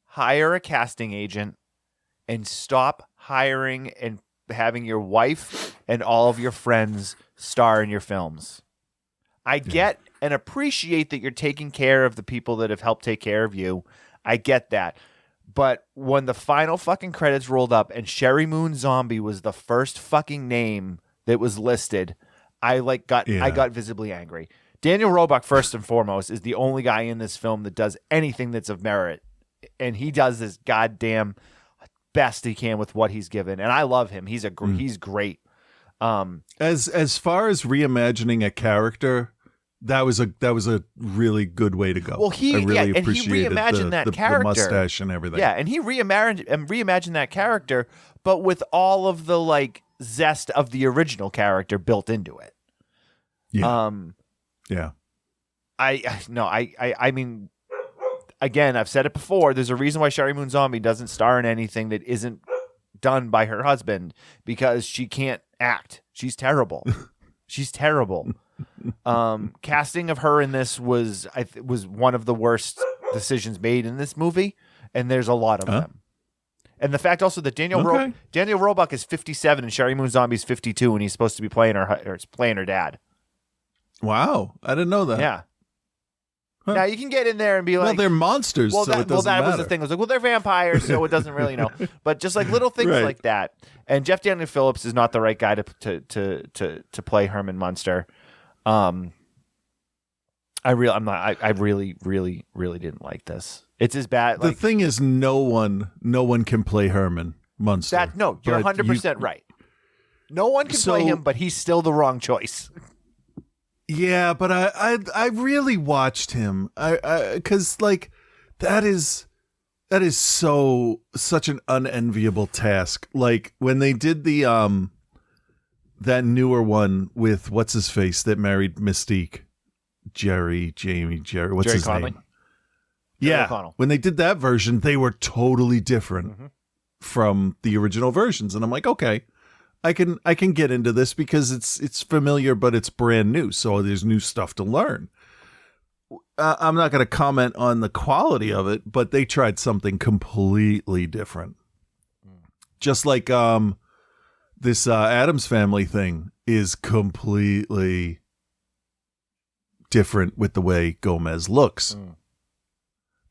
hire a casting agent and stop hiring and having your wife and all of your friends star in your films. I get and appreciate that you're taking care of the people that have helped take care of you. I get that. But when the final fucking credits rolled up and Sherry Moon Zombie was the first fucking name that was listed, I got visibly angry. Daniel Roebuck, first and foremost, is the only guy in this film that does anything that's of merit. And he does his goddamn best he can with what he's given. And I love him. He's great. As far as reimagining a character, that was a really good way to go. Well, I really appreciated that character, the mustache and everything. Yeah, and he reimagined that character, but with all of the like zest of the original character built into it. Yeah. I mean, again, I've said it before. There's a reason why Sherry Moon Zombie doesn't star in anything that isn't done by her husband, because she can't act. She's terrible. She's terrible. Casting of her in this was one of the worst decisions made in this movie, and there's a lot of them. And the fact also that Daniel Roebuck is 57 and Sherry Moon Zombie is 52, and he's supposed to be playing her dad. Wow, I didn't know that. Yeah. Now you can get in there and be like, well, they're monsters, so it doesn't matter. Was the thing. I was like, well, they're vampires, so it doesn't really But just like little things Right. like that. And Jeff Daniel Phillips is not the right guy to play Herman Munster. I really didn't like this. It's as bad. The thing is, no one can play Herman Munster. You're 100% right. No one can play him, but he's still the wrong choice. Yeah, but I really watched him. Because like that is such an unenviable task. Like when they did the that newer one with what's his face that married Mystique, Jerry, what's Jerry his Conley? name? Yeah, O'Connell. when they did that version, they were totally different from the original versions, and I'm like, okay, I can get into this because it's familiar, but it's brand new, so there's new stuff to learn. I'm not going to comment on the quality of it, but they tried something completely different. Just like this Addams Family thing is completely different with the way Gomez looks.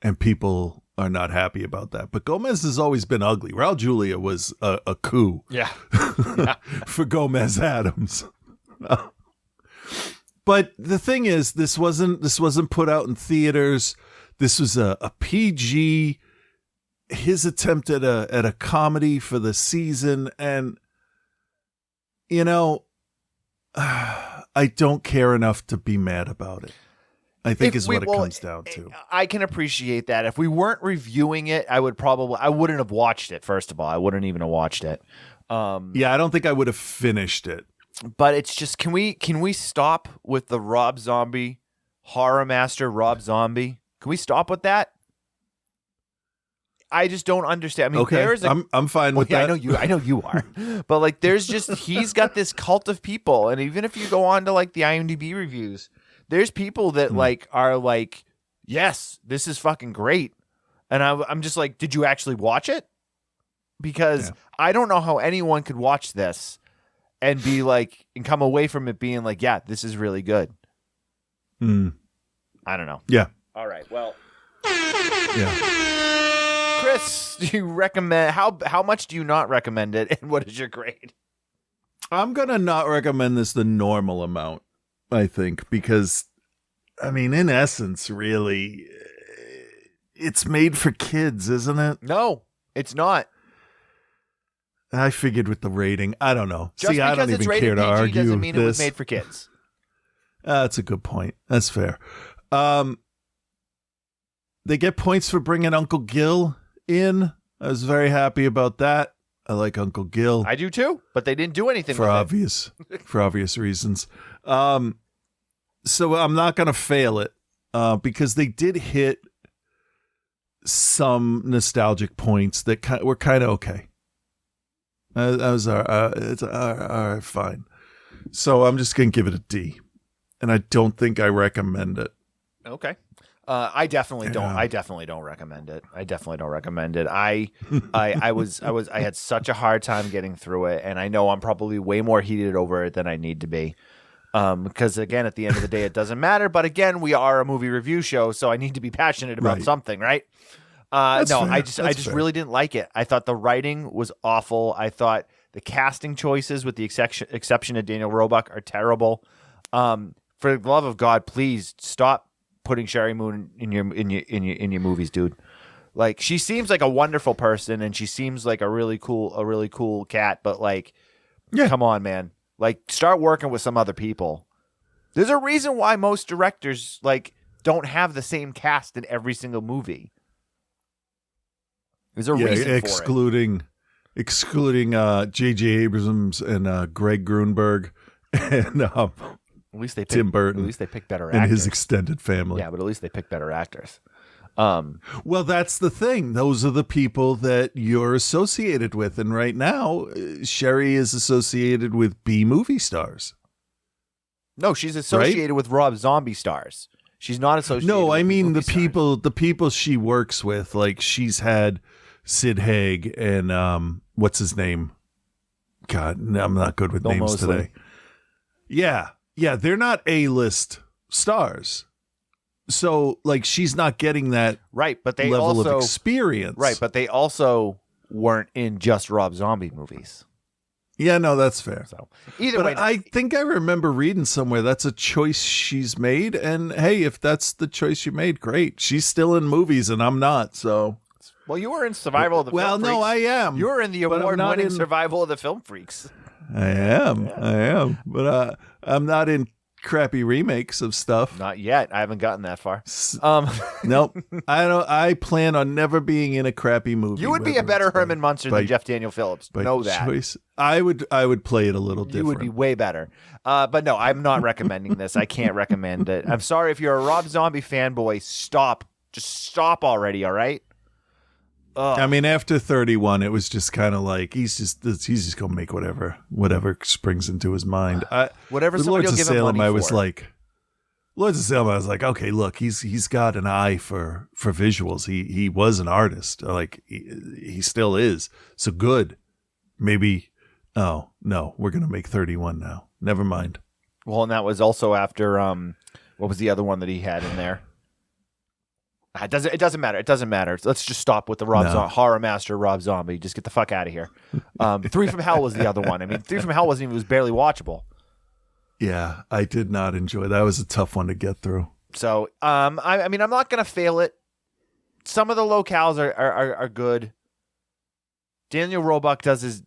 And people are not happy about that. But Gomez has always been ugly. Raul Julia was a coup for Gomez Addams. But the thing is, this wasn't put out in theaters. This was a PG, his attempt at a comedy for the season, and I don't care enough to be mad about it. I think is what it comes down to. I can appreciate that. If we weren't reviewing it, I wouldn't have watched it. First of all, I wouldn't even have watched it. Yeah, I don't think I would have finished it. But it's just, can we stop with the Rob Zombie horror master, Rob Zombie? Can we stop with that? I just don't understand. I mean, okay, I'm fine with that. I know you are. But like, he's got this cult of people, and even if you go on to like the IMDb reviews, there's people that like are like, yes, this is fucking great, and I'm just like, did you actually watch it? Because I don't know how anyone could watch this and be like, and come away from it being like, yeah, this is really good. I don't know. Yeah. All right. Well. Yeah. Chris, do you recommend? How much do you not recommend it, and what is your grade? I'm gonna not recommend this the normal amount, I think, because I mean, in essence, really, it's made for kids, isn't it? No, it's not. I figured with the rating, I don't know. Just I don't because even it's care rated to PG argue doesn't mean this. it was made for kids. That's a good point. That's fair. They get points for bringing Uncle Gil in. I was very happy about that. I like Uncle Gil. I do too, but they didn't do anything for obvious reasons. So I'm not going to fail it because they did hit some nostalgic points that were kind of okay. It's all right, fine. So I'm just going to give it a D, and I don't think I recommend it. Okay. I definitely don't. I definitely don't recommend it. I had such a hard time getting through it, and I know I'm probably way more heated over it than I need to be. Because again, at the end of the day, it doesn't matter. But again, we are a movie review show, so I need to be passionate about something, right? No, fair. I just really didn't like it. I thought the writing was awful. I thought the casting choices, with the exception of Daniel Roebuck, are terrible. For the love of God, please stop putting Sherry Moon in your movies, dude. Like, she seems like a wonderful person, and she seems like a really cool cat. But like, come on, man. Like, start working with some other people. There's a reason why most directors like don't have the same cast in every single movie. There's a reason for it. Excluding J.J. Abrams and Greg Grunberg and at least they Tim Burton. At least they pick better actors. And his extended family. Yeah, but at least they pick better actors. Well, that's the thing. Those are the people that you're associated with. And right now, Sherry is associated with B movie stars. No, she's associated with Rob Zombie stars. She's not associated No, I mean with the people she works with. Like, she's had Sid Haig and what's his name? God, I'm not good with Bill names Moseley. today. Yeah, they're not A-list stars. So, like, she's not getting that Right, but they level also of experience. Right, but they also weren't in just Rob Zombie movies. Yeah, no, that's fair. So either But way, I think I remember reading somewhere that's a choice she's made. And hey, if that's the choice she made, great. She's still in movies and I'm not. So, well, you were in Survival of the well, Film no, Freaks. I am. You were in the but I'm not award-winning in- Survival of the Film Freaks. I am. But I'm not in crappy remakes of stuff. Not yet. I haven't gotten that far. Nope. I plan on never being in a crappy movie. You would be a whether better it's by- Herman Munster by- than Jeff Daniel Phillips. by Know that. choice. I would play it a little different. You would be way better. But no, I'm not recommending this. I can't recommend it. I'm sorry if you're a Rob Zombie fanboy. Stop. Just stop already, all right? I mean, after 31, it was just kind of like he's just gonna make whatever springs into his mind. Whatever with somebody Lords will of give him Salem, money I was for. like, Lords of Salem, I was like, okay, look, he's got an eye for visuals. He was an artist, like he still is. So good. Maybe. Oh no, we're gonna make 31 now. Never mind. Well, and that was also after what was the other one that he had in there? It doesn't matter. It doesn't matter. Let's just stop with the horror master Rob Zombie. Just get the fuck out of here. 3 from Hell was the other one. I mean, 3 from Hell wasn't even, it was barely watchable. Yeah, I did not enjoy that. Was a tough one to get through. So, I mean, I'm not gonna fail it. Some of the locales are good. Daniel Roebuck does his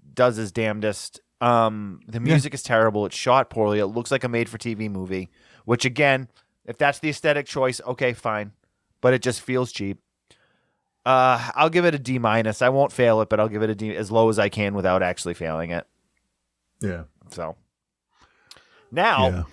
damnedest. The music is terrible. It's shot poorly. It looks like a made-for-TV movie. Which, again, if that's the aesthetic choice, okay, fine. But it just feels cheap. I'll give it a D-. I won't fail it, but I'll give it a D as low as I can without actually failing it. Yeah. So now,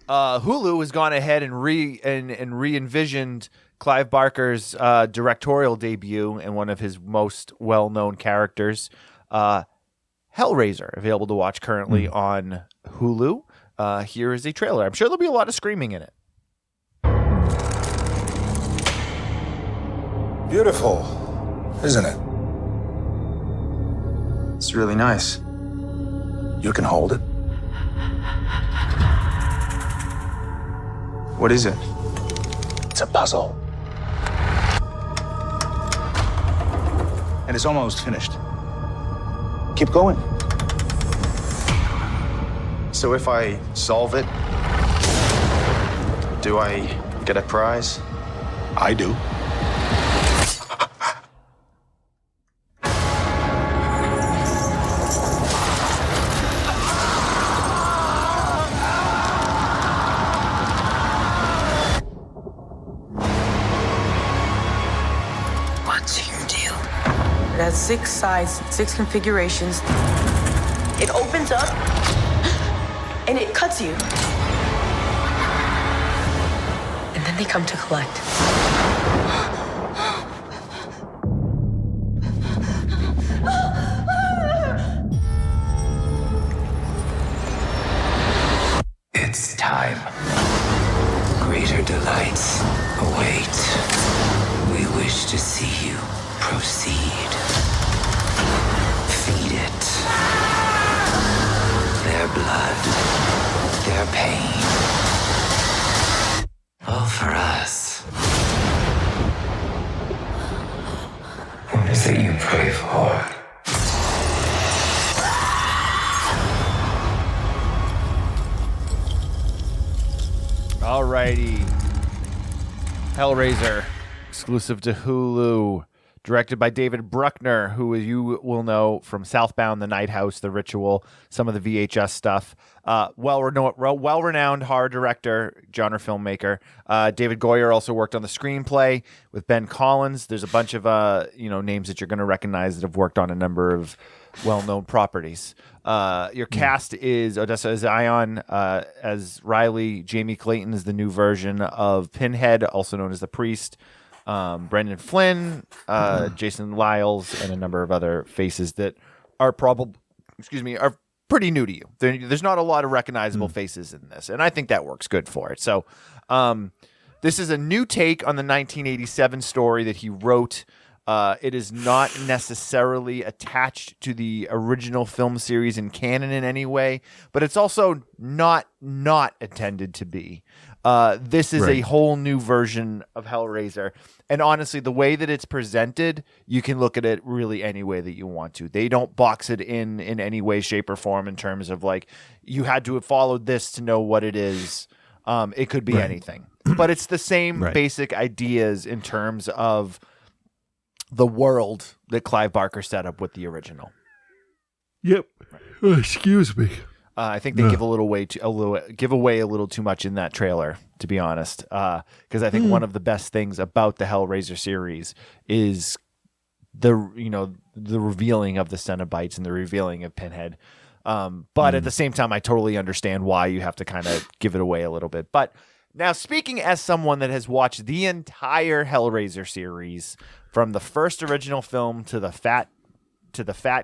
Hulu has gone ahead and re-envisioned Clive Barker's directorial debut and one of his most well-known characters, Hellraiser, available to watch currently on Hulu. Here is a trailer. I'm sure there'll be a lot of screaming in it. Beautiful, isn't it? It's really nice. You can hold it. What is it? It's a puzzle. And it's almost finished. Keep going. So if I solve it, do I get a prize? I do. It has 6 sides, 6 configurations. It opens up and it cuts you. And then they come to collect. It's time. Greater delights await. We wish to see you proceed. Feed it. Their blood, their pain. All for us. What is it you pray for? Alrighty. Hellraiser, exclusive to Hulu. Directed by David Bruckner, who you will know from Southbound, The Night House, The Ritual, some of the VHS stuff. Well-renowned horror director, genre filmmaker. David Goyer also worked on the screenplay with Ben Collins. There's a bunch of names that you're going to recognize that have worked on a number of well-known properties. Your cast is Odessa Zion as Riley. Jamie Clayton is the new version of Pinhead, also known as the Priest. Brendan Flynn, Jason Lyles, and a number of other faces that are are pretty new to you. There's not a lot of recognizable faces in this, and I think that works good for it. So, this is a new take on the 1987 story that he wrote. It is not necessarily attached to the original film series in canon in any way, but it's also not intended to be. This is a whole new version of Hellraiser. And honestly, the way that it's presented, you can look at it really any way that you want to. They don't box it in any way, shape, or form in terms of like, you had to have followed this to know what it is. It could be anything. But it's the same basic ideas in terms of the world that Clive Barker set up with the original. Yep. Excuse me. I think they give away a little too much in that trailer, to be honest. Because I think one of the best things about the Hellraiser series is the revealing of the Cenobites and the revealing of Pinhead. But at the same time, I totally understand why you have to kind of give it away a little bit. But now, speaking as someone that has watched the entire Hellraiser series, from the first original film to the fat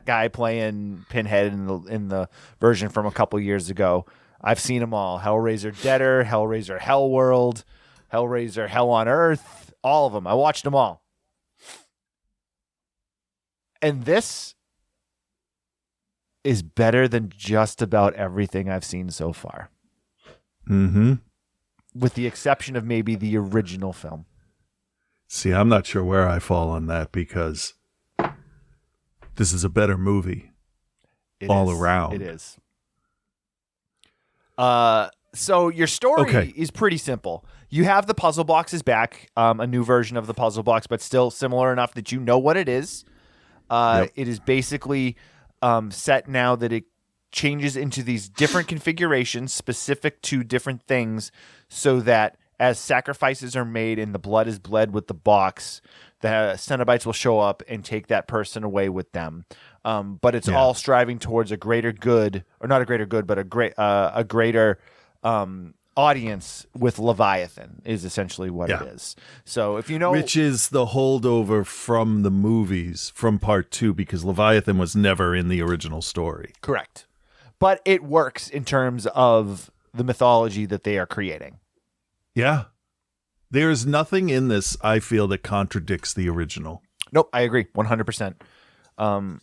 guy playing Pinhead in the version from a couple years ago, I've seen them all. Hellraiser Deader, Hellraiser Hellworld, Hellraiser Hell on Earth, all of them. I watched them all. And this is better than just about everything I've seen so far. Mm-hmm. With the exception of maybe the original film. See, I'm not sure where I fall on that because this is a better movie all around. It is. So your story is pretty simple. You have the puzzle boxes back, a new version of the puzzle box, but still similar enough that you know what it is. It is basically set now that it changes into these different configurations specific to different things, so that as sacrifices are made and the blood is bled with the box, the Cenobites will show up and take that person away with them. But it's all striving towards a greater good, or not a greater good, but a greater audience with Leviathan is essentially what it is. So if you know, which is the holdover from the movies from part 2, because Leviathan was never in the original story. Correct. But it works in terms of the mythology that they are creating. Yeah. There's nothing in this, I feel, that contradicts the original. Nope, I agree 100%.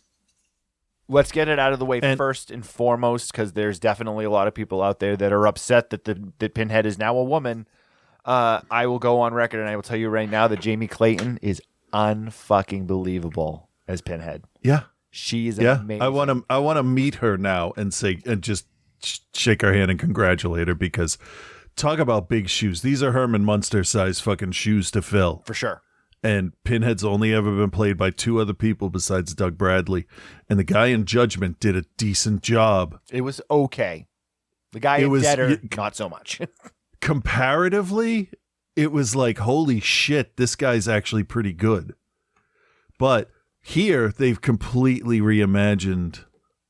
Let's get it out of the way first and foremost, because there's definitely a lot of people out there that are upset that Pinhead is now a woman. I will go on record and I will tell you right now that Jamie Clayton is unfucking believable as Pinhead. Yeah. She is amazing. I want to meet her now and just shake her hand and congratulate her, because talk about big shoes. These are Herman Munster size fucking shoes to fill. For sure. And Pinhead's only ever been played by 2 other people besides Doug Bradley. And the guy in Judgment did a decent job. It was okay. The guy in Deader, not so much. Comparatively, it was like, holy shit, this guy's actually pretty good. But here, they've completely reimagined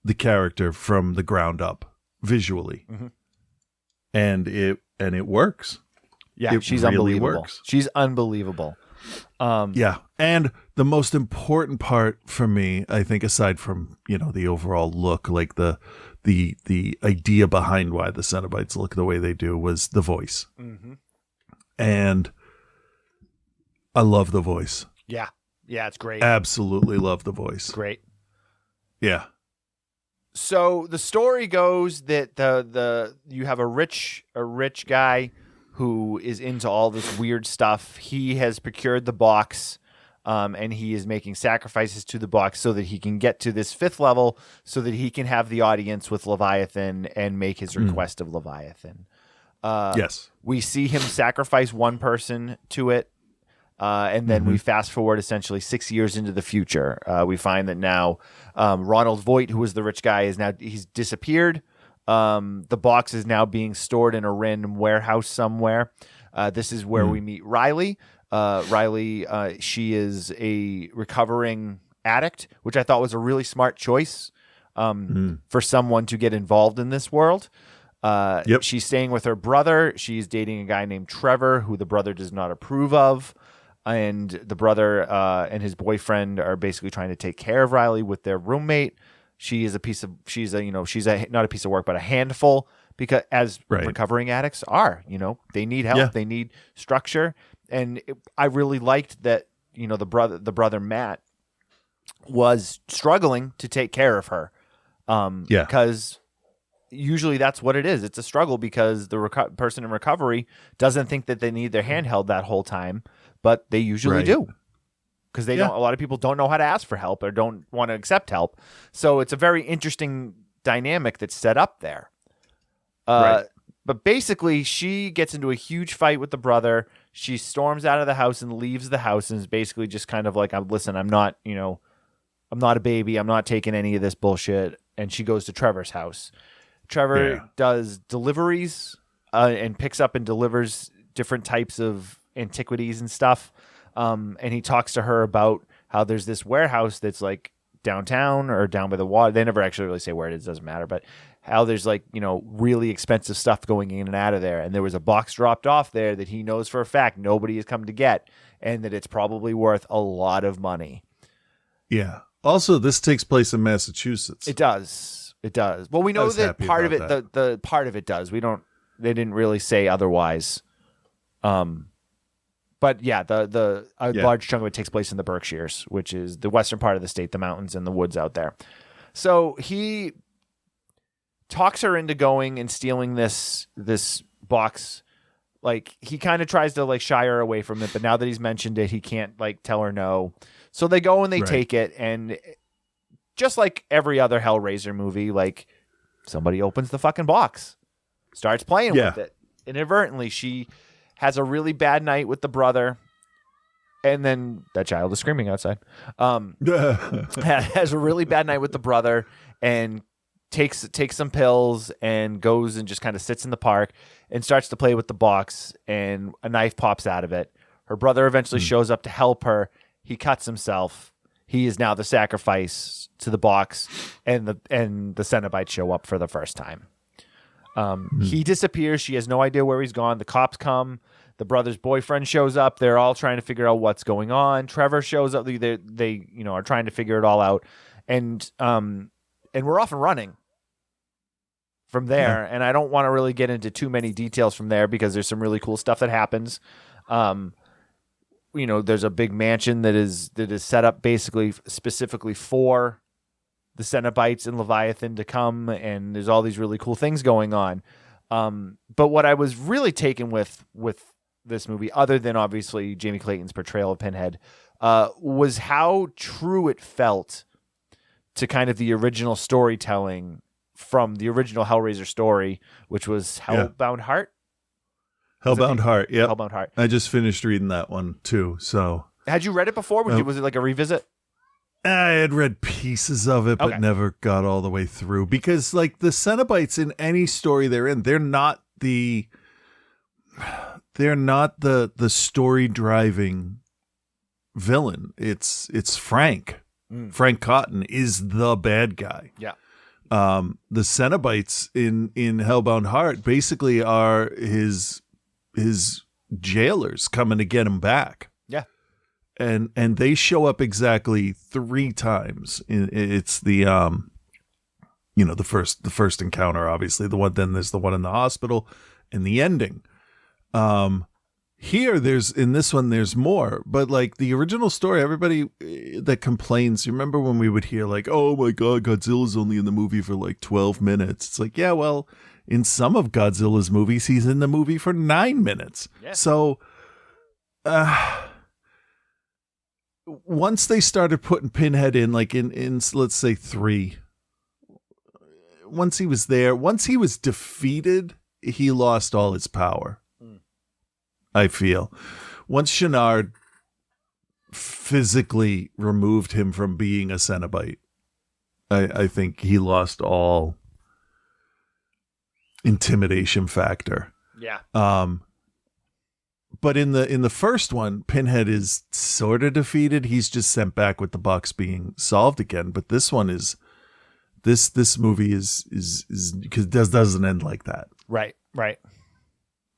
the character from the ground up, visually. Mm-hmm. And it works. Yeah, she's really unbelievable. Works. She's unbelievable. Yeah, and the most important part for me, I think, aside from the overall look, like the idea behind why the Cenobites look the way they do, was the voice. Mm-hmm. And I love the voice. Yeah, it's great. Absolutely love the voice. Great. Yeah. So the story goes that you have a rich guy who is into all this weird stuff. He has procured the box, and he is making sacrifices to the box so that he can get to this 5th level, so that he can have the audience with Leviathan and make his request of Leviathan. Yes. We see him sacrifice one person to it, and then we fast forward essentially 6 years into the future. We find that now Ronald Voight, who was the rich guy, he's disappeared. The box is now being stored in a random warehouse somewhere. This is where we meet Riley. Riley, she is a recovering addict, which I thought was a really smart choice for someone to get involved in this world. She's staying with her brother. She's dating a guy named Trevor, who the brother does not approve of. And the brother and his boyfriend are basically trying to take care of Riley with their roommate. She's not a piece of work, but a handful, because as recovering addicts are, they need help, they need structure. And I really liked that, the brother Matt was struggling to take care of her. Because usually that's what it is. It's a struggle because the person in recovery doesn't think that they need their hand held that whole time, but they usually do. Because they don't. A lot of people don't know how to ask for help or don't want to accept help. So it's a very interesting dynamic that's set up there. But basically, she gets into a huge fight with the brother. She storms out of the house and leaves the house and is basically just kind of like, listen, I'm not a baby. I'm not taking any of this bullshit. And she goes to Trevor's house. Trevor does deliveries and picks up and delivers different types of antiquities and stuff. And he talks to her about how there's this warehouse that's like downtown or down by the water. They never actually really say where it is. Doesn't matter. But how there's like, really expensive stuff going in and out of there. And there was a box dropped off there that he knows for a fact nobody has come to get, and that it's probably worth a lot of money. Yeah. Also, this takes place in Massachusetts. It does. Well, we know that part of it, the part of it does. They didn't really say otherwise. But yeah, large chunk of it takes place in the Berkshires, which is the western part of the state, the mountains and the woods out there. So he talks her into going and stealing this box. Like, he kind of tries to like shy her away from it, but now that he's mentioned it, he can't like tell her no. So they go and they take it, and just like every other Hellraiser movie, like somebody opens the fucking box, starts playing with it. Inadvertently, she has a really bad night with the brother, and then that child is screaming outside. Has a really bad night with the brother and takes some pills and goes and just kind of sits in the park and starts to play with the box, and a knife pops out of it. Her brother eventually shows up to help her. He cuts himself. He is now the sacrifice to the box, and the Cenobites show up for the first time. He disappears. She has no idea where he's gone. The cops come. The brother's boyfriend shows up. They're all trying to figure out what's going on. Trevor shows up. They are trying to figure it all out, and we're off and running from there. And I don't want to really get into too many details from there because there's some really cool stuff that happens. There's a big mansion that is set up basically specifically for the Cenobites and Leviathan to come, and there's all these really cool things going on. But what I was really taken with this movie, other than obviously Jamie Clayton's portrayal of Pinhead, was how true it felt to kind of the original storytelling from the original Hellraiser story, which was Hellbound Heart. Hellbound Heart, yeah. Hellbound Heart. I just finished reading that one too. So, had you read it before? Was it like a revisit? I had read pieces of it, but never got all the way through, because like the Cenobites in any story they're in, they're not the story driving villain. It's Frank. Frank Cotton is the bad guy. Yeah. The Cenobites in Hellbound Heart basically are his jailers coming to get him back. Yeah. And they show up exactly 3 times. It's the the first encounter, obviously, then there's the one in the hospital, and the ending. Here in this one there's more, but like the original story, everybody that complains, you remember when we would hear like, oh my god, Godzilla's only in the movie for like 12 minutes. It's like, yeah, well, in some of Godzilla's movies he's in the movie for 9 minutes. Yeah. So once they started putting Pinhead in, like in let's say 3, once he was there, once he was defeated, he lost all his power. I feel once Shenard physically removed him from being a Cenobite, I think he lost all intimidation factor. Yeah. But in the first one, Pinhead is sort of defeated. He's just sent back with the box being solved again. But this one is this movie is because it doesn't end like that. Right.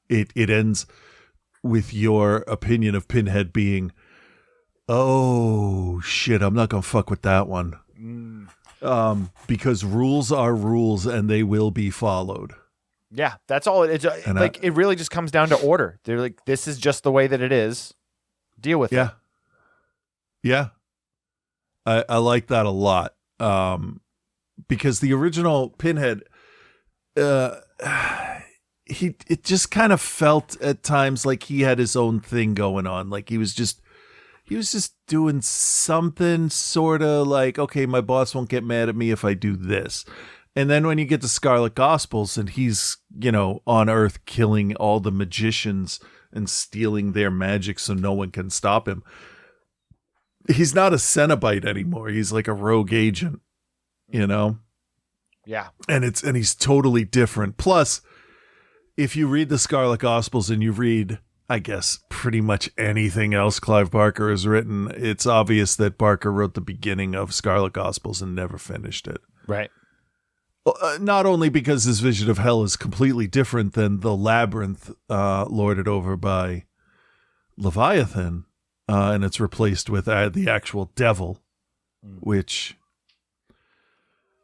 It ends with your opinion of Pinhead being, oh shit, I'm not gonna fuck with that one. Because rules are rules and they will be followed. Yeah, that's all. It really just comes down to order. They're like, this is just the way that it is. Deal with it. Yeah. I like that a lot. Because the original Pinhead, it just kind of felt at times like he had his own thing going on. Like he was just doing something sort of like, okay, my boss won't get mad at me if I do this. And then when you get to Scarlet Gospels and he's, on Earth killing all the magicians and stealing their magic so no one can stop him. He's not a Cenobite anymore. He's like a rogue agent, Yeah. And he's totally different. Plus, if you read the Scarlet Gospels and you read, I guess, pretty much anything else Clive Barker has written, it's obvious that Barker wrote the beginning of Scarlet Gospels and never finished it. Right. Not only because his vision of hell is completely different than the labyrinth lorded over by Leviathan, and it's replaced with the actual devil, which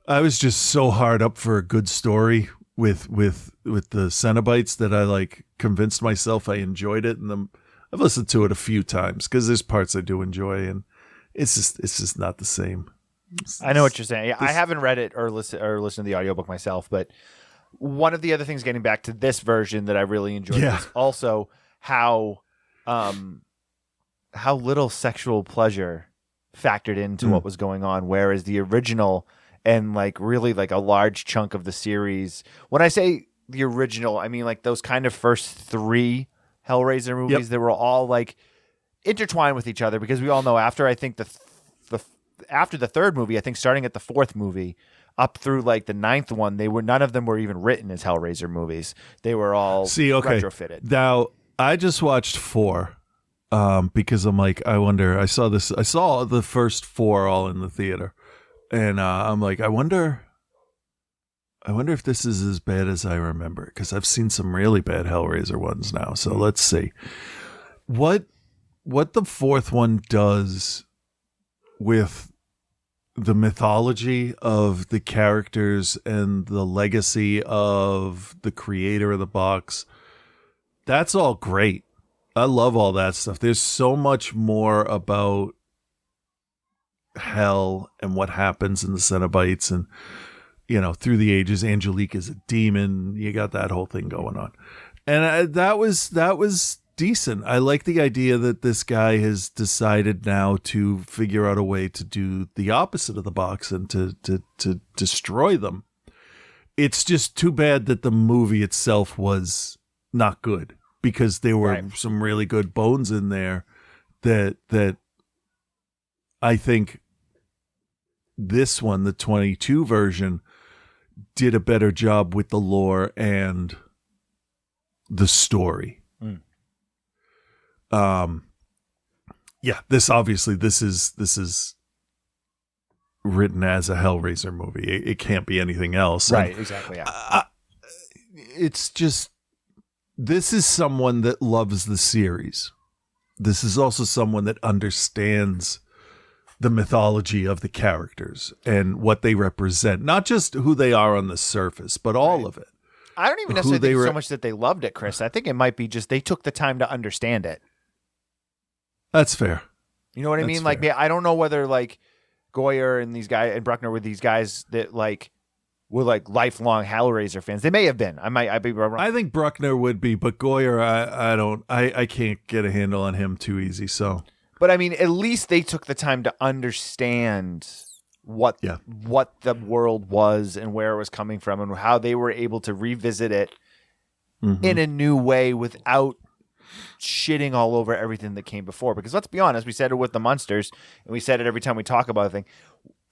I was just so hard up for a good story with the Cenobites that I convinced myself I enjoyed it, and I've listened to it a few times because there's parts I do enjoy, and it's just not the same. I know what you're saying. I haven't read it or listened to the audiobook myself, but one of the other things getting back to this version that I really enjoyed is also how little sexual pleasure factored into what was going on, whereas the original and really a large chunk of the series. When I say the original, I mean those kind of first 3 Hellraiser movies that were all intertwined with each other, because we all know after I think after the 3rd movie, I think starting at the 4th movie up through the 9th one, none of them were even written as Hellraiser movies. They were all retrofitted. Now I just watched 4 because I'm I wonder. I saw the first 4 all in the theater. And I'm I wonder if this is as bad as I remember, because I've seen some really bad Hellraiser ones now. So let's see what the 4th one does with the mythology of the characters and the legacy of the creator of the box. That's all great. I love all that stuff. There's so much more about hell and what happens in the Cenobites, and through the ages, Angelique is a demon. You got that whole thing going on, and that was decent. I like the idea that this guy has decided now to figure out a way to do the opposite of the box and to destroy them. It's just too bad that the movie itself was not good, because there were some really good bones in there that I think this one, the 22 version, did a better job with the lore and the story. This is written as a Hellraiser movie. It can't be anything else. Right, exactly. Yeah. It's just, this is someone that loves the series. This is also someone that understands the mythology of the characters and what they represent, not just who they are on the surface, but all of it. I don't even necessarily think so much that they loved it, Chris. I think it might be just they took the time to understand it. That's fair. You know what I mean? Fair. I don't know whether Goyer and these guys and Bruckner were these guys that were lifelong Hellraiser fans. They may have been. I'd be wrong. I think Bruckner would be, but Goyer, I can't get a handle on him too easy. So, but I mean, at least they took the time to understand what the world was and where it was coming from, and how they were able to revisit it in a new way without shitting all over everything that came before. Because let's be honest, we said it with the Munsters, and we said it every time we talk about a thing.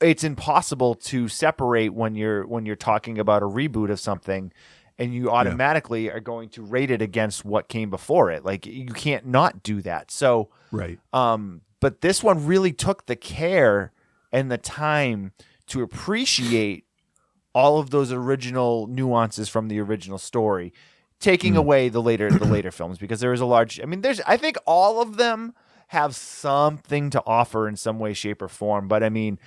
It's impossible to separate when you're talking about a reboot of something, and you automatically are going to rate it against what came before it. You can't not do that. So, right. But this one really took the care and the time to appreciate all of those original nuances from the original story, taking away the later films, because there is a large. I mean, I think all of them have something to offer in some way, shape, or form. But I mean,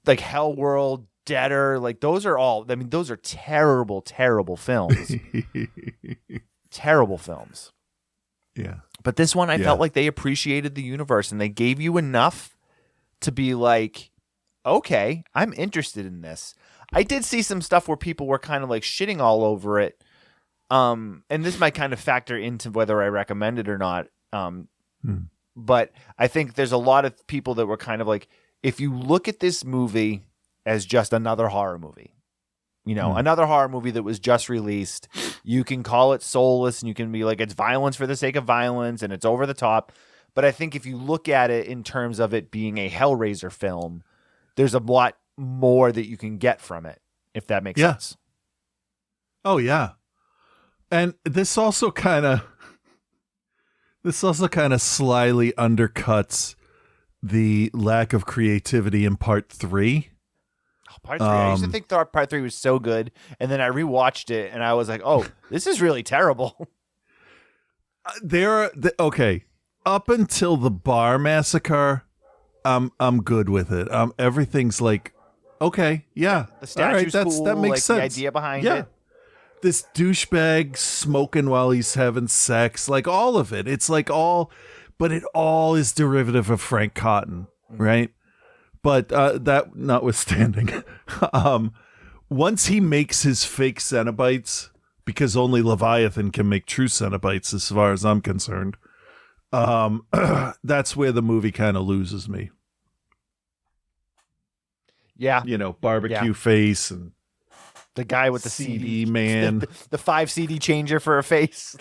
Hell World, Deader, those are all. I mean, those are terrible, terrible films. Terrible films. Yeah. But this one, I felt like they appreciated the universe, and they gave you enough to be okay, I'm interested in this. I don't know whether I I did see some stuff where people were kind of like shitting all over it. And this might kind of factor into whether I recommend it or not. But I think there's a lot of people that were kind of like, if you look at this movie as just another horror movie, another horror movie that was just released, you can call it soulless and you can be like, it's violence for the sake of violence and it's over the top. But I think if you look at it in terms of it being a Hellraiser film, there's a lot more that you can get from it, if that makes sense. Oh, yeah. And this also kind of slyly undercuts the lack of creativity in part 3. Part 3. I used to think part 3 was so good, and then I rewatched it, and I was like, "Oh, this is really terrible." Okay, up until the bar massacre, I'm good with it. Everything's like, okay, yeah, the statue's cool. That makes sense. The idea behind it. This douchebag smoking while he's having sex, like all of it. It's like but it all is derivative of Frank Cotton, right? But that notwithstanding, once he makes his fake Cenobites, because only Leviathan can make true Cenobites as far as I'm concerned, that's where the movie kind of loses me. Yeah. Barbecue face and the guy with the CD man. The 5 CD changer for a face.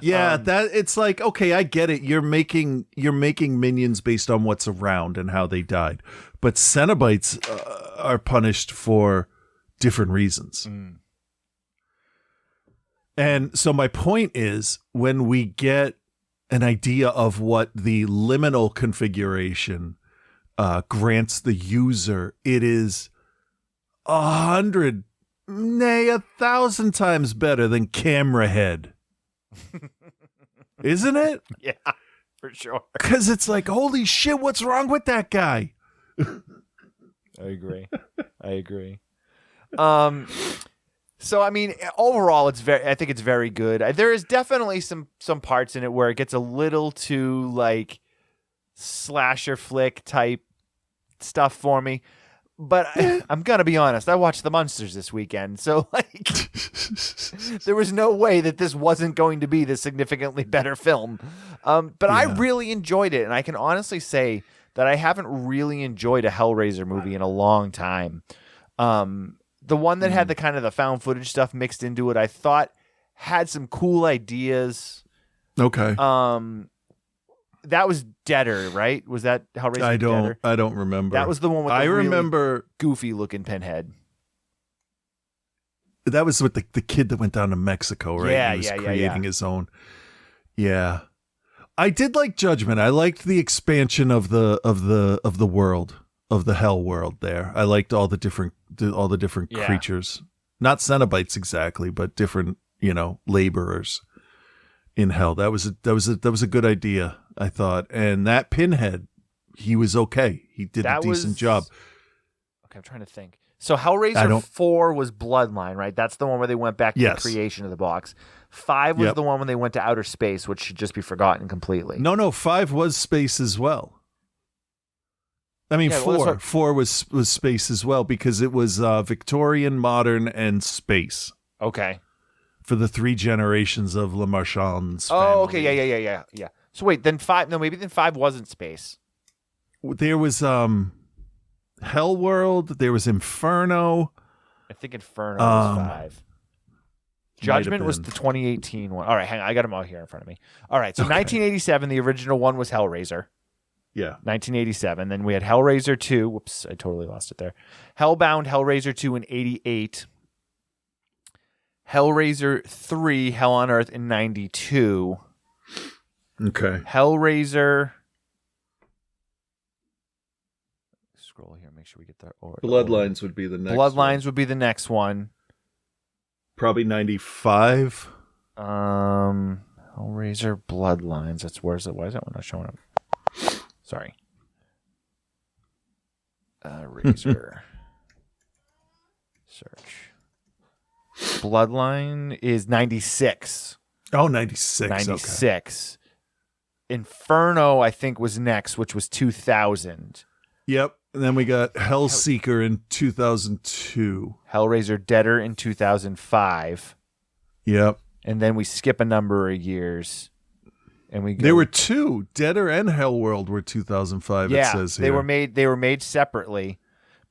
Yeah, that it's like, okay, I get it. You're making minions based on what's around and how they died, but Cenobites are punished for different reasons. And so my point is, when we get an idea of what the liminal configuration grants the user, it is 100, nay, 1,000 times better than Camera Head. Isn't it? Yeah, for sure. Because it's like, holy shit, what's wrong with that guy? I agree. So I mean, overall, I think it's very good. There is definitely some parts in it where it gets a little too like slasher flick type stuff for me. But I'm going to be honest, I watched The Munsters this weekend, so like there was no way that this wasn't going to be the significantly better film. But I really enjoyed it, and I can honestly say that I haven't really enjoyed a Hellraiser movie in a long time. The one that had the kind of the found footage stuff mixed into it, I thought had some cool ideas. Okay. That was Deader, right? Was that Hellraiser? Deader? I don't remember. That was the one with the really goofy looking pinhead. That was with the kid that went down to Mexico, right? Yeah, he was creating his own. Yeah. I did like Judgment. I liked the expansion of the world, of the hell world there. I liked all the different creatures. Not Cenobites exactly, but different, laborers in hell. That was a good idea, I thought. And that pinhead, he was okay. He did a decent job. Okay, I'm trying to think. So Hellraiser 4 was Bloodline, right? That's the one where they went back to the creation of the box. 5 was the one when they went to outer space, which should just be forgotten completely. No, 5 was space as well. I mean, 4 was space as well, because it was Victorian, modern, and space. Okay. For the 3 generations of Le Marchand's family. Oh, okay, yeah. So wait, then 5? No, maybe then 5 wasn't space. There was Hellworld. There was Inferno. I think Inferno was 5. Judgment was the 2018 one. All right, hang on. I got them all here in front of me. All right, so 1987, the original one was Hellraiser. Yeah. 1987. Then we had Hellraiser 2. Whoops, I totally lost it there. Hellbound, Hellraiser 2 in 88. Hellraiser 3, Hell on Earth in 92. Okay. Hellraiser. Scroll here, make sure we get that order. Bloodlines would be the next Bloodlines would be the next one. Probably 95. Hellraiser Bloodlines. That's why is that one not showing up? Sorry. Razor. Search. Bloodline is 96. Oh, 96. 96. Okay. Inferno, I think, was next, which was 2000. Yep. And then we got Hellseeker in 2002. Hellraiser Deader in 2005. Yep. And then we skip a number of years. And we go, there were two. Deader and Hellworld were 2005, it says here. They were made separately.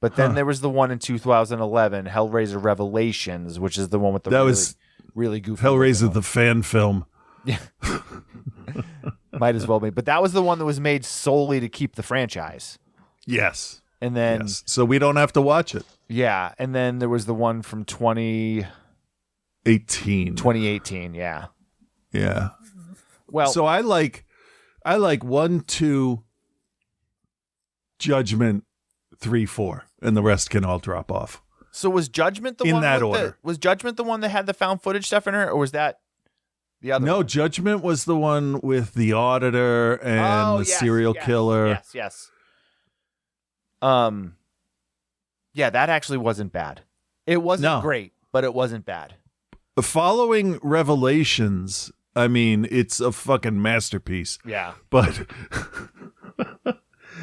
But then there was the one in 2011, Hellraiser Revelations, which is the one with the really goofy. Hellraiser, the fan film. Yeah. Might as well be. But that was the one that was made solely to keep the franchise. Yes. And then so we don't have to watch it. Yeah. And then there was the one from 2018, yeah. Yeah. Well, so I like 1, 2, Judgment, 3, 4, and the rest can all drop off. So was Judgment the in one that order? Was Judgment the one that had the found footage stuff in her, or was that the other? No, one? Judgment was the one with the auditor and the serial killer. Yes. Yeah, that actually wasn't bad. It wasn't great, but it wasn't bad. Following Revelations, I mean, it's a fucking masterpiece. Yeah. But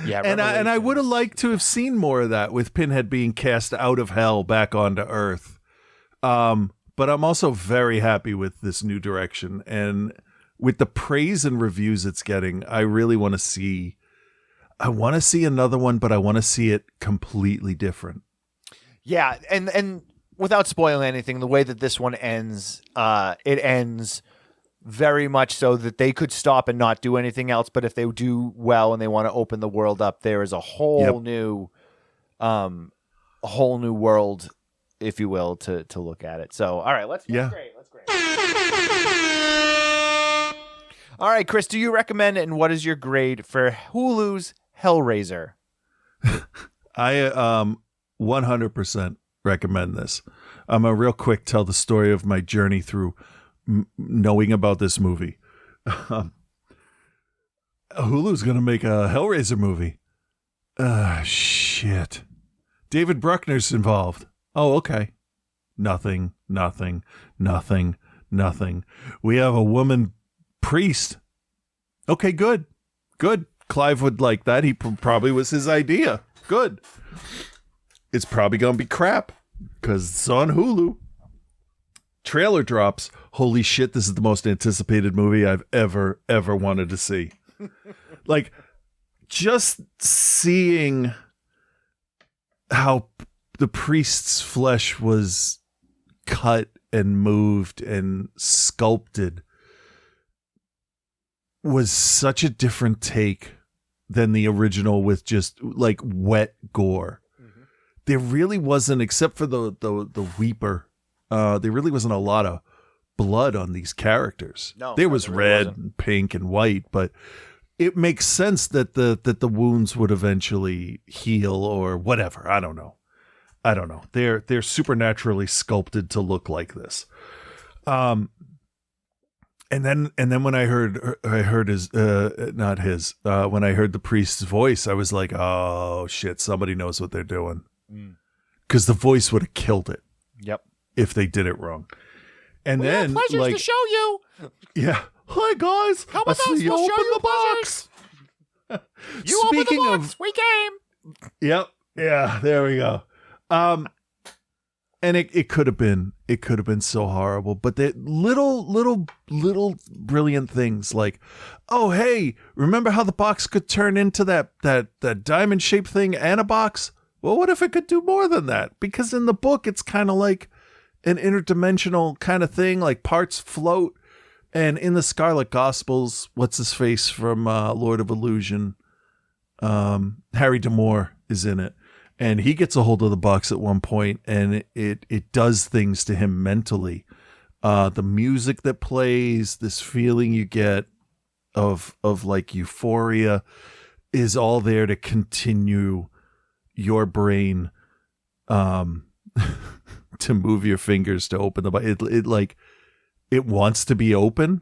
yeah, and I would have liked to have seen more of that with Pinhead being cast out of hell back onto Earth. But I'm also very happy with this new direction, and with the praise and reviews it's getting, I really want to see. I want to see another one, but I want to see it completely different. Yeah, and without spoiling anything, the way that this one ends, it ends very much so that they could stop and not do anything else. But if they do well and they want to open the world up, there is a whole new world, if you will, to look at it. So, all right, that's great. All right, Chris, do you recommend it, and what is your grade for Hulu's Hellraiser? I 100% recommend this. I'm a real quick tell the story of my journey through knowing about this movie. Hulu's going to make a Hellraiser movie. Shit. David Bruckner's involved. Oh, okay. Nothing. We have a woman priest. Okay, good. Clive would like that. He probably was his idea. Good. It's probably going to be crap because it's on Hulu. Trailer drops. Holy shit, this is the most anticipated movie I've ever wanted to see. Like, just seeing how the priest's flesh was cut and moved and sculpted was such a different take than the original with just like wet gore. Mm-hmm. There really wasn't, except for the Weeper, there really wasn't a lot of blood on these characters. There was red and pink and white, but it makes sense that the wounds would eventually heal or whatever. I don't know. They're supernaturally sculpted to look like this. And then when I heard his not his when I heard the priest's voice, I was like, oh shit, somebody knows what they're doing, because the voice would have killed it. Yep. If they did it wrong. And then pleasures like, to show you. Yeah. Hi guys. Come with us. We'll show you the box. You open the box. We came. Yep. Yeah. There we go. And it could have been so horrible, but the little brilliant things like, oh hey, remember how the box could turn into that diamond shaped thing and a box? Well, what if it could do more than that? Because in the book, it's kind of like an interdimensional kind of thing, like parts float. And in the Scarlet Gospels, what's his face from Lord of Illusion? Harry D'Amour is in it. And he gets a hold of the box at one point, and it does things to him mentally. The music that plays, this feeling you get of like euphoria, is all there to continue your brain to move your fingers to open the box. It wants to be open,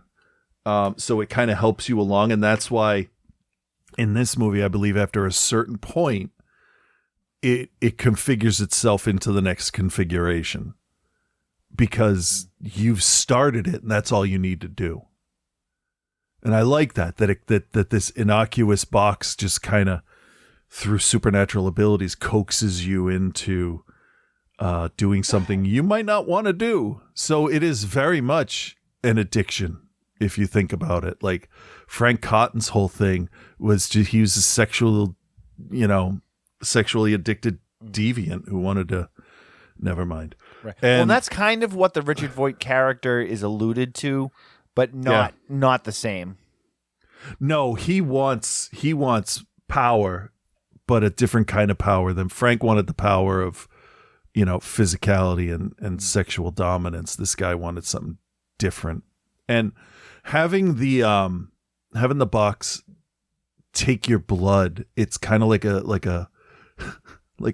so it kind of helps you along, and that's why in this movie, I believe after a certain point, it configures itself into the next configuration because you've started it and that's all you need to do. And I like that this innocuous box just kind of through supernatural abilities, coaxes you into doing something you might not want to do. So it is very much an addiction, if you think about it. Like Frank Cotton's whole thing was he was a sexually addicted deviant who wanted to. Never mind. Right. And well, that's kind of what the Richard Voight character is alluded to, but not the same. No, he wants power, but a different kind of power than Frank wanted. The power of, physicality and sexual dominance. This guy wanted something different. And having the box take your blood, it's kind of like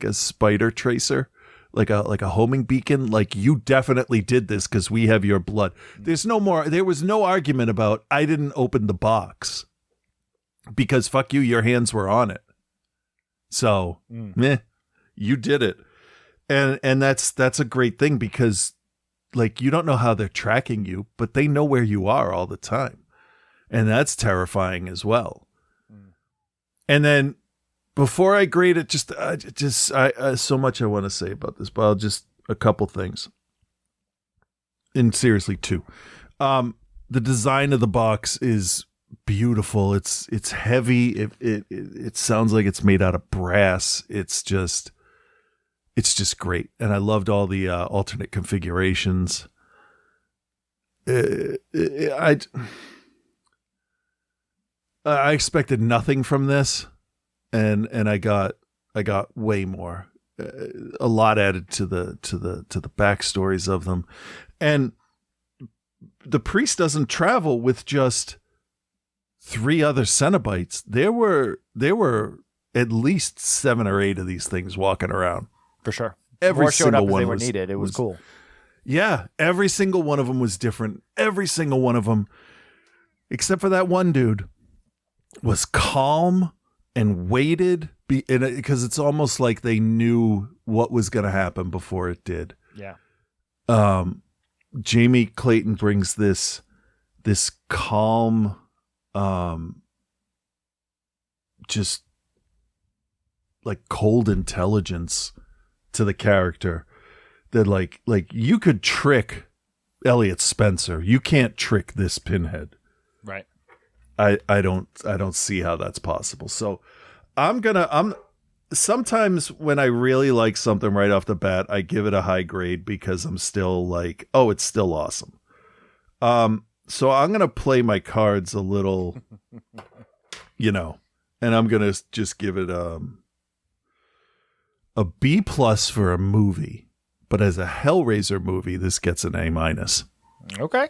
a spider tracer. Like a homing beacon, like you definitely did this because we have your blood. There was no argument about I didn't open the box because fuck you, your hands were on it. So, you did it. And that's a great thing because like you don't know how they're tracking you, but they know where you are all the time. And that's terrifying as well. And then before I grade it, I so much I want to say about this, but I'll just a couple things. And seriously, two. The design of the box is beautiful. It's heavy. It sounds like it's made out of brass. It's just great. And I loved all the alternate configurations. I expected nothing from this. And I got way more, a lot added to the backstories of them, and the priest doesn't travel with just 3 other Cenobites. There were at least 7 or 8 of these things walking around for sure. Every More showed single up as one they were needed. It was cool. Yeah, every single one of them was different. Every single one of them, except for that one dude, was calm and waited because it's almost like they knew what was going to happen before it did. Yeah. Jamie Clayton brings this calm, just like cold intelligence to the character that like you could trick Elliot Spencer. You can't trick this Pinhead. Right. I don't see how that's possible. So I'm sometimes when I really like something right off the bat, I give it a high grade because I'm still like, oh, it's still awesome. So I'm going to play my cards a little, and I'm going to just give it a B+ for a movie, but as a Hellraiser movie, this gets an A-. Okay.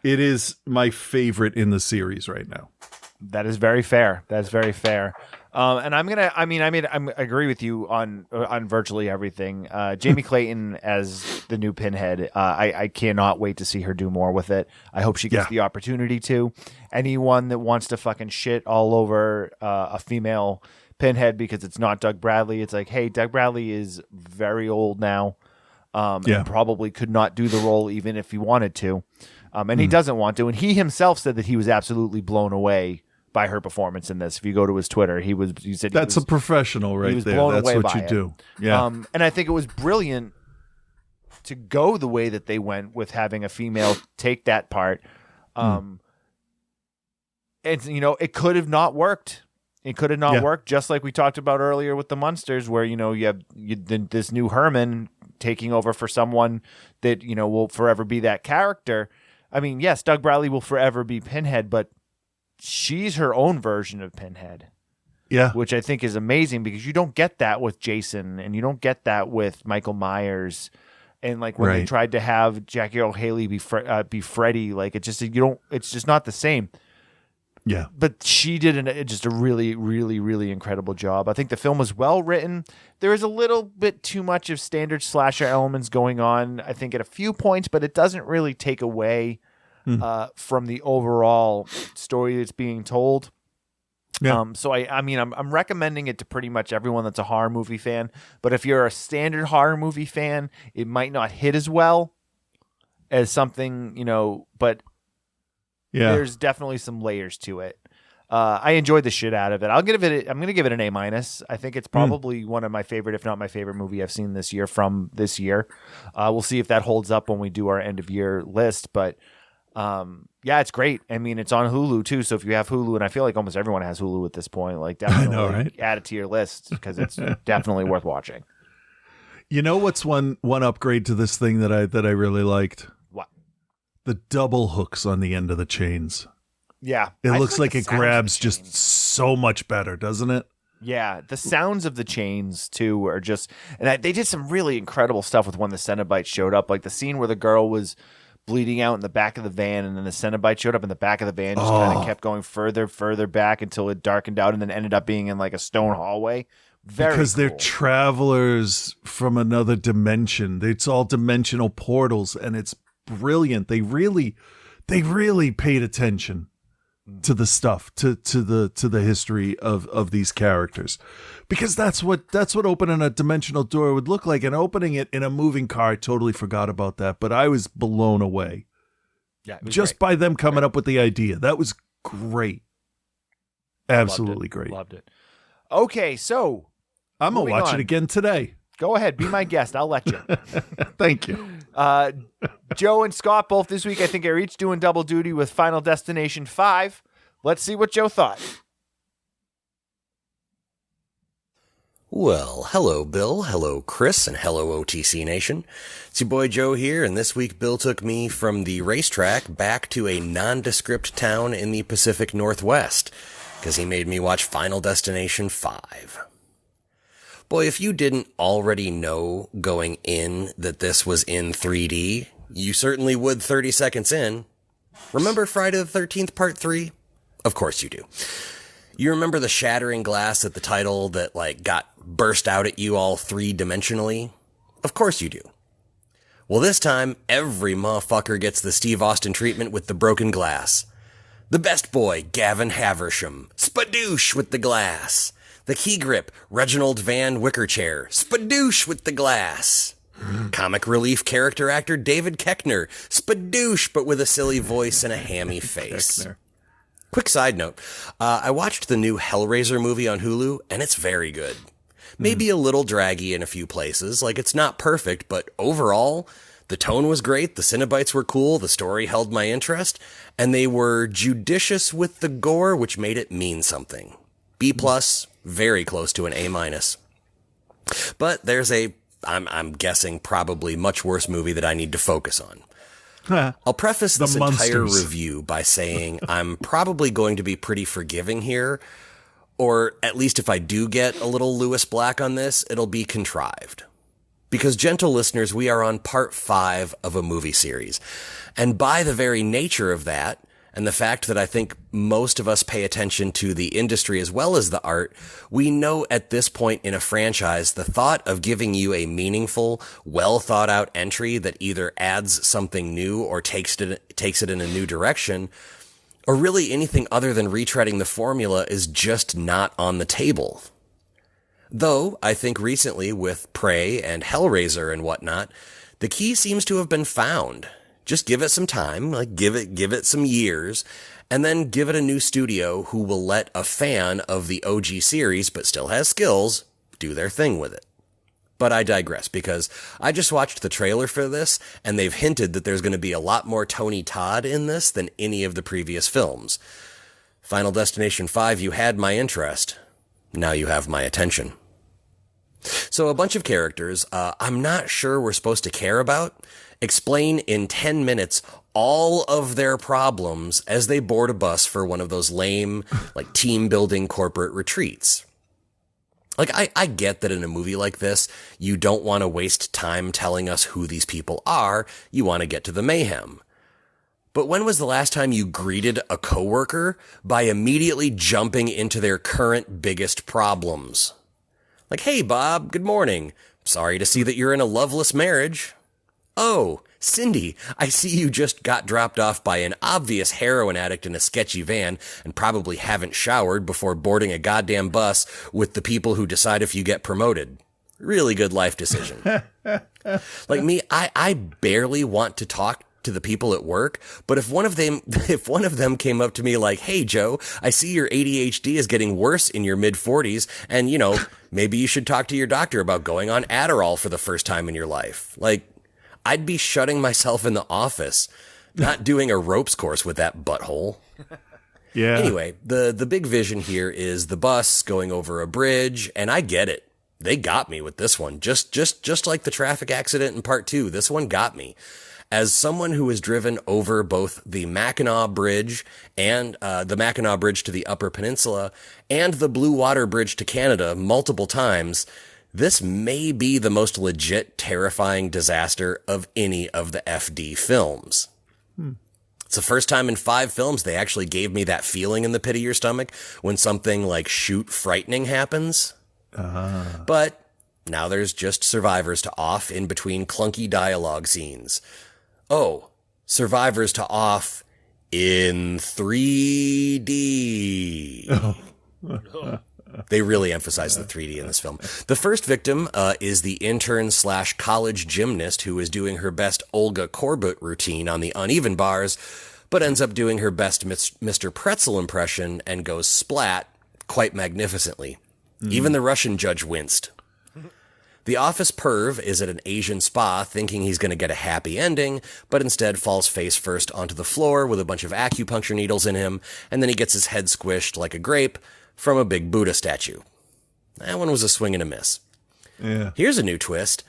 It is my favorite in the series right now. That is very fair. That's very fair. And I agree with you on virtually everything. Jamie Clayton as the new Pinhead. I cannot wait to see her do more with it. I hope she gets the opportunity to. Anyone that wants to fucking shit all over a female Pinhead because it's not Doug Bradley, it's like, hey, Doug Bradley is very old now. And probably could not do the role even if he wanted to. And he doesn't want to. And he himself said that he was absolutely blown away by her performance in this. If you go to his Twitter, he said that's a professional right there. That's what you do. Yeah. And I think it was brilliant to go the way that they went with having a female take that part. And it could have not worked. It could have not worked, just like we talked about earlier with the Munsters, where you have this new Herman taking over for someone that will forever be that character. I mean, yes, Doug Bradley will forever be Pinhead, but she's her own version of Pinhead. Yeah, which I think is amazing because you don't get that with Jason, and you don't get that with Michael Myers, and like when they tried to have Jackie Earle Haley be Freddy, like it's just not the same. Yeah, but she did just a really, really, really incredible job. I think the film was well written. There is a little bit too much of standard slasher elements going on, I think, at a few points, but it doesn't really take away from the overall story that's being told. Yeah. So I'm recommending it to pretty much everyone that's a horror movie fan. But if you're a standard horror movie fan, it might not hit as well as something, but. Yeah. There's definitely some layers to it. I enjoyed the shit out of it. I'm going to give it an A-. I think it's probably one of my favorite, if not my favorite movie I've seen this year from this year. We'll see if that holds up when we do our end of year list, but yeah, it's great. I mean, it's on Hulu too. So if you have Hulu, and I feel like almost everyone has Hulu at this point, like definitely right? add it to your list because it's definitely worth watching. You know what's one upgrade to this thing that I really liked? What? The double hooks on the end of the chains. Yeah. It looks like it grabs just so much better, doesn't it? Yeah, the sounds of the chains too are just, and they did some really incredible stuff with when the Cenobites showed up, like the scene where the girl was bleeding out in the back of the van, and then the Cenobite showed up in the back of the van, just kind of kept going further back until it darkened out, and then ended up being in like a stone hallway. Because they're travelers from another dimension. It's all dimensional portals, and it's brilliant. They really paid attention to the stuff, to the history of these characters, because that's what opening a dimensional door would look like. And opening it in a moving car, I totally forgot about that, but I was blown away. Yeah, just by them coming up with the idea. That was great. Absolutely great. Loved it. Okay, so I'm gonna watch it again today. Go ahead, be my guest. I'll let you. Thank you. Joe and Scott both this week, I think, are each doing double duty with Final Destination 5. Let's see what Joe thought. Well, hello, Bill. Hello, Chris. And hello, OTC Nation. It's your boy Joe here, and this week Bill took me from the racetrack back to a nondescript town in the Pacific Northwest, because he made me watch Final Destination 5. Boy, if you didn't already know going in that this was in 3D, you certainly would 30 seconds in. Remember Friday the 13th Part 3? Of course you do. You remember the shattering glass at the title that, got burst out at you all three-dimensionally? Of course you do. Well, this time, every motherfucker gets the Steve Austin treatment with the broken glass. The best boy, Gavin Haversham, spadoosh with the glass. The key grip, Reginald Van Wickerchair, spadoosh with the glass. Comic relief character actor David Koechner, spadoosh but with a silly voice and a hammy face. Quick side note, I watched the new Hellraiser movie on Hulu, and it's very good. Maybe a little draggy in a few places, it's not perfect, but overall, the tone was great, the Cenobites were cool, the story held my interest, and they were judicious with the gore, which made it mean something. B+, very close to an A-. But there's I'm guessing probably much worse movie that I need to focus on. I'll preface this entire review by saying I'm probably going to be pretty forgiving here, or at least if I do get a little Lewis Black on this, it'll be contrived. Because, gentle listeners, we are on part 5 of a movie series. And by the very nature of that, and the fact that I think most of us pay attention to the industry as well as the art, we know at this point in a franchise, the thought of giving you a meaningful, well-thought-out entry that either adds something new or takes it in a new direction, or really anything other than retreading the formula, is just not on the table. Though, I think recently with Prey and Hellraiser and whatnot, the key seems to have been found. Just give it some time, give it some years, and then give it a new studio who will let a fan of the OG series, but still has skills, do their thing with it. But I digress, because I just watched the trailer for this, and they've hinted that there's going to be a lot more Tony Todd in this than any of the previous films. Final Destination 5, you had my interest. Now you have my attention. So a bunch of characters I'm not sure we're supposed to care about explain in 10 minutes all of their problems as they board a bus for one of those lame, team-building corporate retreats. I get that in a movie like this, you don't want to waste time telling us who these people are, you want to get to the mayhem. But when was the last time you greeted a coworker by immediately jumping into their current biggest problems? Hey, Bob, good morning. Sorry to see that you're in a loveless marriage. Oh, Cindy, I see you just got dropped off by an obvious heroin addict in a sketchy van and probably haven't showered before boarding a goddamn bus with the people who decide if you get promoted. Really good life decision. Me, I barely want to talk to the people at work. But if one of them came up to me like, "Hey, Joe, I see your ADHD is getting worse in your mid-40s, and maybe you should talk to your doctor about going on Adderall for the first time in your life." Like, I'd be shutting myself in the office, not doing a ropes course with that butthole. Yeah. Anyway, the big vision here is the bus going over a bridge, and I get it. They got me with this one. Just like the traffic accident in part 2, this one got me. As someone who has driven over both the Mackinac Bridge and the Mackinac Bridge to the Upper Peninsula and the Blue Water Bridge to Canada multiple times, this may be the most legit terrifying disaster of any of the FD films. It's the first time in 5 films they actually gave me that feeling in the pit of your stomach when something like shoot frightening happens. But now there's just survivors to off in between clunky dialogue scenes. Oh, survivors to off in 3D. They really emphasize the 3D in this film. The first victim is the intern/college gymnast who is doing her best Olga Korbut routine on the uneven bars, but ends up doing her best Mr. Pretzel impression and goes splat quite magnificently. Even the Russian judge winced. The office perv is at an Asian spa thinking he's going to get a happy ending, but instead falls face first onto the floor with a bunch of acupuncture needles in him, and then he gets his head squished like a grape from a big Buddha statue. That one was a swing and a miss. Yeah. Here's a new twist.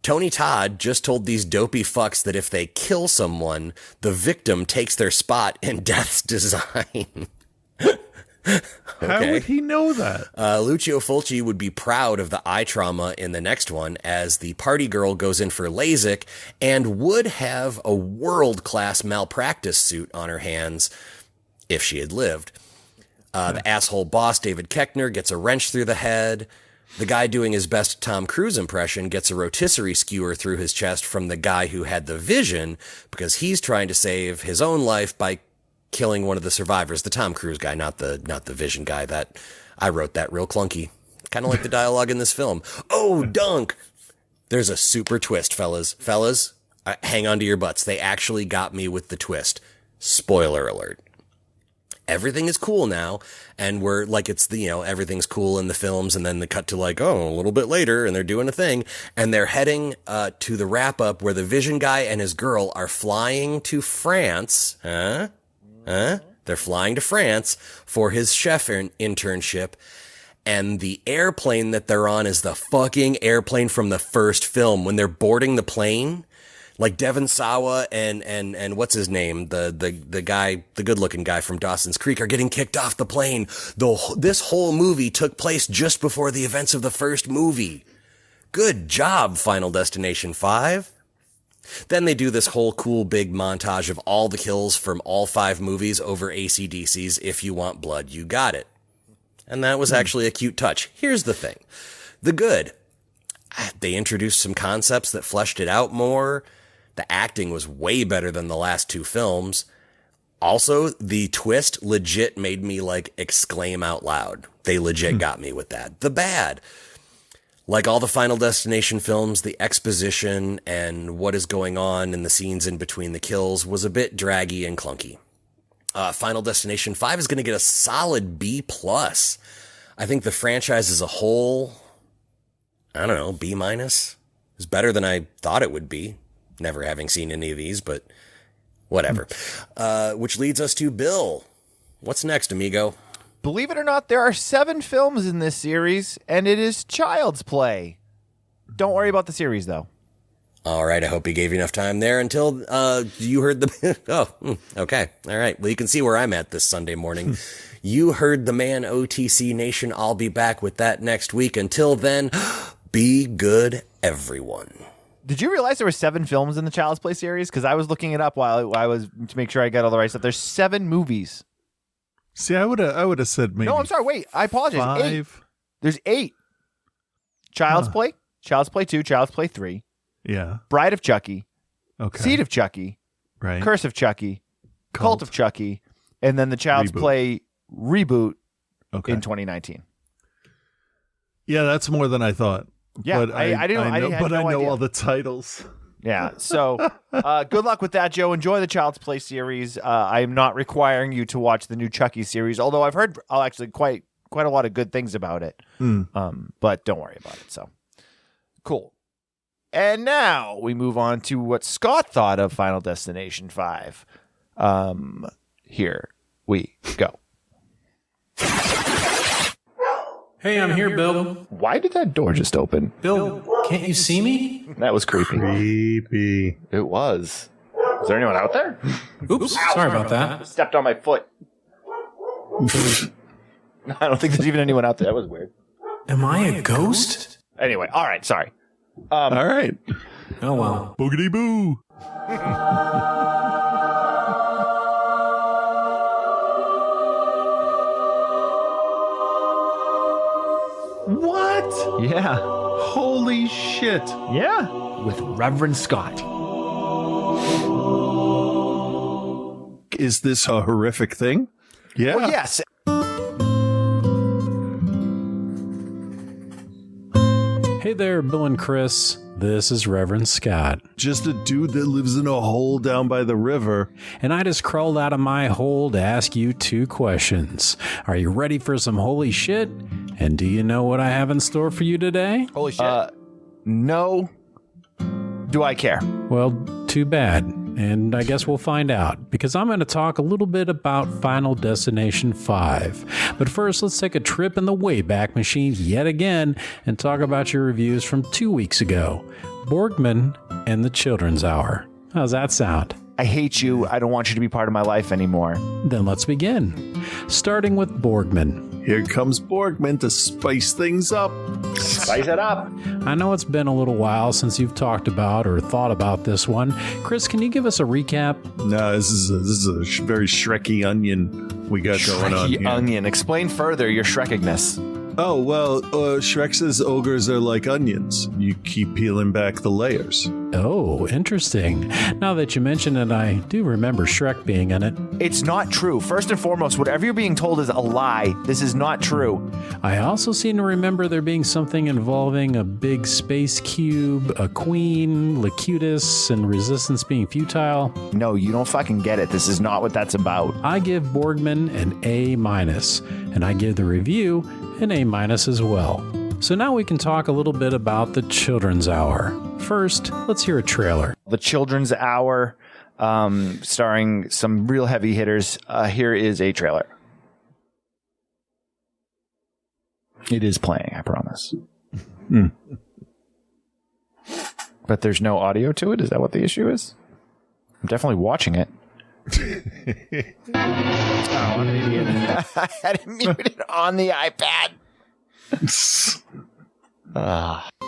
Tony Todd just told these dopey fucks that if they kill someone, the victim takes their spot in death's design. How would he know that? Lucio Fulci would be proud of the eye trauma in the next one, as the party girl goes in for LASIK and would have a world-class malpractice suit on her hands if she had lived. The asshole boss, David Koechner, gets a wrench through the head. The guy doing his best Tom Cruise impression gets a rotisserie skewer through his chest from the guy who had the vision, because he's trying to save his own life by killing one of the survivors. The Tom Cruise guy, not the vision guy. That I wrote that real clunky. Kind of like the dialogue in this film. Oh, dunk! There's a super twist, fellas. Hang on to your butts. They actually got me with the twist. Spoiler alert. Everything is cool now, and we're like, it's the, everything's cool in the films, and then they cut to like, a little bit later, and they're doing a thing, and they're heading to the wrap up where the vision guy and his girl are flying to France. They're flying to France for his chef internship, and the airplane that they're on is the fucking airplane from the first film. When they're boarding the plane, like Devon Sawa and what's his name, the guy, the good looking guy from Dawson's Creek, are getting kicked off the plane. This whole movie took place just before the events of the first movie. Good job, Final Destination 5. Then they do this whole cool big montage of all the kills from all 5 movies over AC/DC's If You Want Blood, You Got It. And that was actually a cute touch. Here's the thing. The good. They introduced some concepts that fleshed it out more. The acting was way better than the last 2 films. Also, the twist legit made me exclaim out loud. They legit got me with that. The bad. Like all the Final Destination films, the exposition and what is going on in the scenes in between the kills was a bit draggy and clunky. Final Destination 5 is going to get a solid B+. I think the franchise as a whole, I don't know, B-. Is better than I thought it would be. Never having seen any of these, but whatever. Which leads us to Bill. What's next, amigo? Believe it or not, there are 7 films in this series, and it is Child's Play. Don't worry about the series, though. All right, I hope he gave you enough time there until you heard the... okay. All right. Well, you can see where I'm at this Sunday morning. You heard the man, OTC Nation. I'll be back with that next week. Until then, be good, everyone. Did you realize there were 7 films in the Child's Play series? Because I was looking it up while I was to make sure I got all the right stuff. There's 7 movies. See, I would have said maybe. No, I'm sorry. Wait, I apologize. 5. 8. There's 8. Child's Play, Child's Play 2, Child's Play 3. Yeah. Bride of Chucky. Okay. Seed of Chucky. Right. Curse of Chucky. Cult of Chucky. And then the Child's Play reboot in 2019. Yeah, that's more than I thought. Yeah, but I didn't. I know, I had but no I know idea. all the titles. Yeah. So good luck with that, Joe. Enjoy the Child's Play series. I am not requiring you to watch the new Chucky series, although I've heard actually quite a lot of good things about it. But don't worry about it. So cool. And now we move on to what Scott thought of Final Destination 5. Here we go. Hey, I'm here, Bill. Why did that door just open? Bill, can't you see me? That was creepy. Creepy. It was. Is there anyone out there? Oops, sorry about that. Stepped on my foot. I don't think there's even anyone out there. That was weird. Am I a ghost? Anyway, all right, sorry. All right. Oh, well. Boogity boo. What? Yeah. Holy shit. Yeah. With Reverend Scott. Is this a horrific thing? Yeah. Well, yes. Hey there, Bill and Chris. This is Reverend Scott. Just a dude that lives in a hole down by the river. And I just crawled out of my hole to ask you 2 questions. Are you ready for some holy shit? And do you know what I have in store for you today? Holy shit. No. Do I care? Well, too bad. And I guess we'll find out, because I'm going to talk a little bit about Final Destination 5. But first, let's take a trip in the Wayback Machine yet again and talk about your reviews from 2 weeks ago. Borgman and the Children's Hour. How's that sound? I hate you. I don't want you to be part of my life anymore. Then let's begin. Starting with Borgman. Here comes Borgman to spice things up. Spice it up. I know it's been a little while since you've talked about or thought about this one. Chris, can you give us a recap? No, this is a very Shrekky onion we got going on here. Shrekky onion. Explain further your Shrekkiness. Oh, well, Shrek says ogres are like onions. You keep peeling back the layers. Oh, interesting. Now that you mention it, I do remember Shrek being in it. It's not true. First and foremost, whatever you're being told is a lie. This is not true. I also seem to remember there being something involving a big space cube, a queen, Locutus, and resistance being futile. No, you don't fucking get it. This is not what that's about. I give Borgman an A-, and I give the review an A- as well. So now we can talk a little bit about the Children's Hour. First, let's hear a trailer. The Children's Hour, starring some real heavy hitters. Here is a trailer. It is playing, I promise. But there's no audio to it? Is that what the issue is? I'm definitely watching it. Oh, I'm an idiot. I had it muted on the iPad.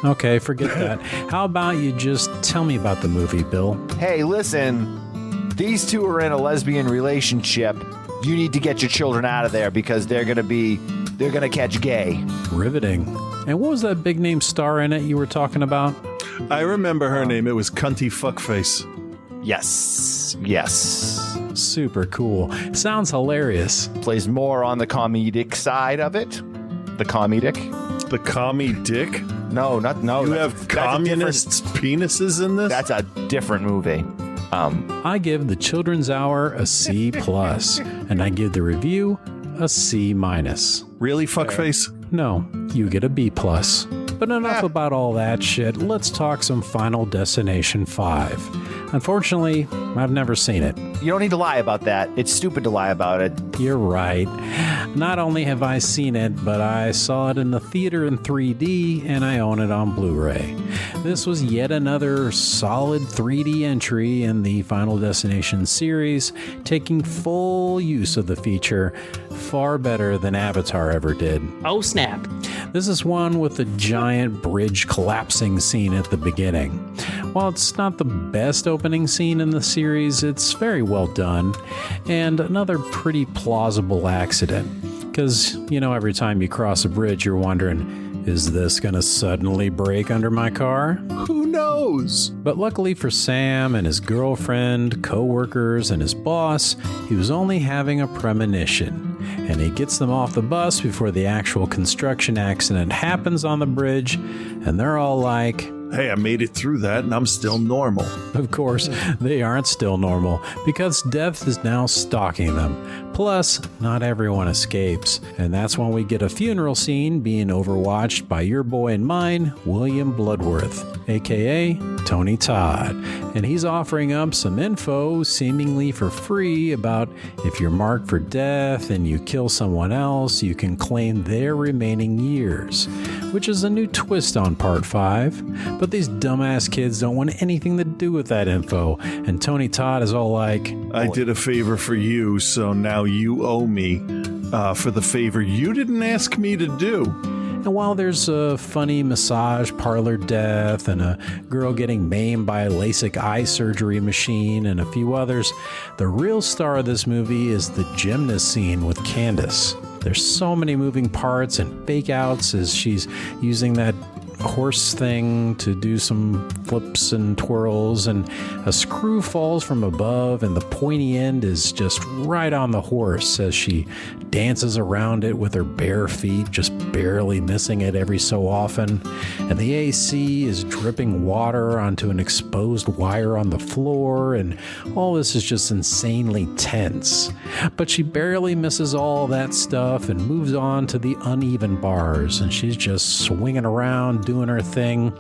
Okay, forget that. How about you just tell me about the movie, Bill? Hey, listen. These two are in a lesbian relationship. You need to get your children out of there because they're gonna catch gay. Riveting. And what was that big name star in it you were talking about? I remember her name. It was Cunty Fuckface. Yes. Super cool. Sounds hilarious. Plays more on the comedic side of it. The comedic? The commie dick? No. You have communists' penises in this? That's a different movie. I give the Children's Hour a C+, and I give the review a C-. Really, fuckface? No, you get a B+. But enough about all that shit. Let's talk some Final Destination 5. Unfortunately, I've never seen it. You don't need to lie about that. It's stupid to lie about it. You're right. Not only have I seen it, but I saw it in the theater in 3D, and I own it on Blu-ray. This was yet another solid 3D entry in the Final Destination series, taking full use of the feature, far better than Avatar ever did. Oh, snap. This is one with a giant bridge collapsing scene at the beginning. While it's not the best opening scene in the series, it's very well done, and another pretty plausible accident. Because, every time you cross a bridge, you're wondering, is this gonna suddenly break under my car? Who knows? But luckily for Sam and his girlfriend, co-workers, and his boss, he was only having a premonition. And he gets them off the bus before the actual construction accident happens on the bridge, and they're all like, hey, I made it through that and I'm still normal. Of course, they aren't still normal because death is now stalking them. Plus, not everyone escapes. And that's when we get a funeral scene being overwatched by your boy and mine, William Bloodworth, aka Tony Todd. And he's offering up some info, seemingly for free, about if you're marked for death and you kill someone else, you can claim their remaining years, which is a new twist on Part 5. But these dumbass kids don't want anything to do with that info. And Tony Todd is all like, I did a favor for you, so now you owe me for the favor you didn't ask me to do. And while there's a funny massage parlor death and a girl getting maimed by a LASIK eye surgery machine and a few others, the real star of this movie is the gymnast scene with Candace. There's so many moving parts and fake outs as she's using that horse thing to do some flips and twirls, and a screw falls from above and the pointy end is just right on the horse as she dances around it with her bare feet, just barely missing it every so often. And the AC is dripping water onto an exposed wire on the floor, and all this is just insanely tense. But she barely misses all that stuff and moves on to the uneven bars, and she's just swinging around doing her thing.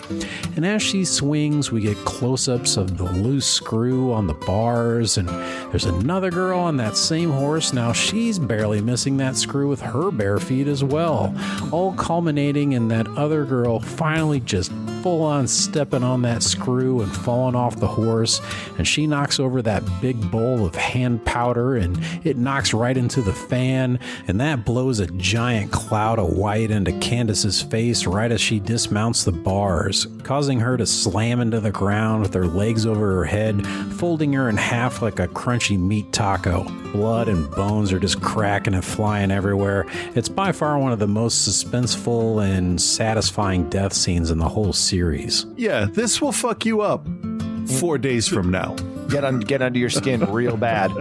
And as she swings, we get close-ups of the loose screw on the bars, and there's another girl on that same horse. Now she's barely missing that screw with her bare feet as well, all culminating in that other girl finally just full-on stepping on that screw and falling off the horse, and she knocks over that big bowl of hand powder and it knocks right into the fan, and that blows a giant cloud of white into Candace's face right as she dismounts the bars, causing her to slam into the ground with her legs over her head, folding her in half like a crunchy meat taco. Blood and bones are just cracking and flying everywhere. It's by far one of the most suspenseful and satisfying death scenes in the whole series. Yeah, this will fuck you up 4 days from now. Get under your skin real bad.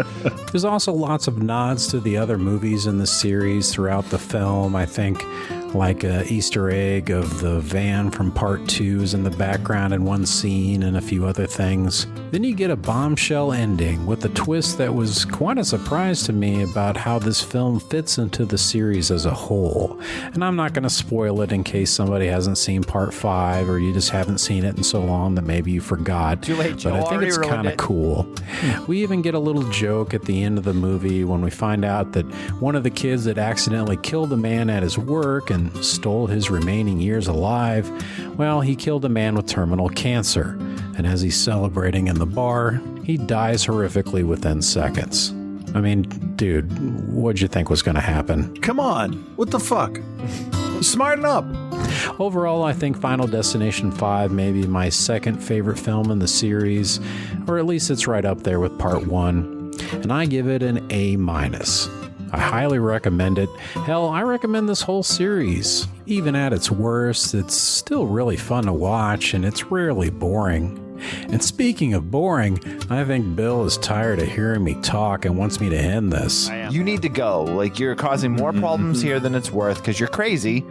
There's also lots of nods to the other movies in the series throughout the film. I think like a Easter egg of the van from Part 2 is in the background in one scene and a few other things. Then you get a bombshell ending with a twist that was quite a surprise to me about how this film fits into the series as a whole. And I'm not going to spoil it in case somebody hasn't seen Part 5 or you just haven't seen it in so long that maybe you forgot. Too late, Joe. But I think it's kind of cool. We even get a little joke at the end of the movie when we find out that one of the kids that accidentally killed a man at his work and stole his remaining years alive, well, he killed a man with terminal cancer. And as he's celebrating in the bar, he dies horrifically within seconds. I mean, dude, what'd you think was going to happen? Come on. What the fuck? Smarten up. Overall, I think Final Destination 5 may be my second favorite film in the series, or at least it's right up there with Part 1, and I give it an A-. I highly recommend it. Hell, I recommend this whole series. Even at its worst, it's still really fun to watch, and it's rarely boring. And speaking of boring, I think Bill is tired of hearing me talk and wants me to end this. You need to go. Like, you're causing more problems here than it's worth because you're crazy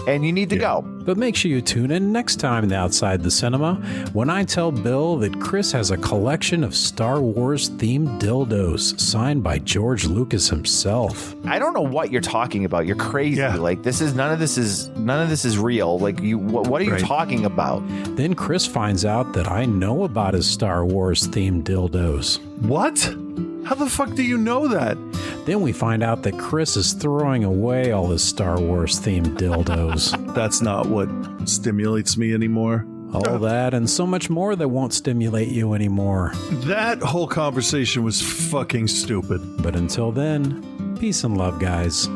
and you need to go. But make sure you tune in next time to Outside the Cinema when I tell Bill that Chris has a collection of Star Wars themed dildos signed by George Lucas himself. I don't know what you're talking about. You're crazy. Yeah. Like, none of this is real. Like, what are you talking about? Then Chris finds out that I know about his Star Wars themed dildos. What? How the fuck do you know that? Then we find out that Chris is throwing away all his Star Wars themed dildos. That's not what stimulates me anymore. All that and so much more that won't stimulate you anymore. That whole conversation was fucking stupid. But until then, peace and love, guys.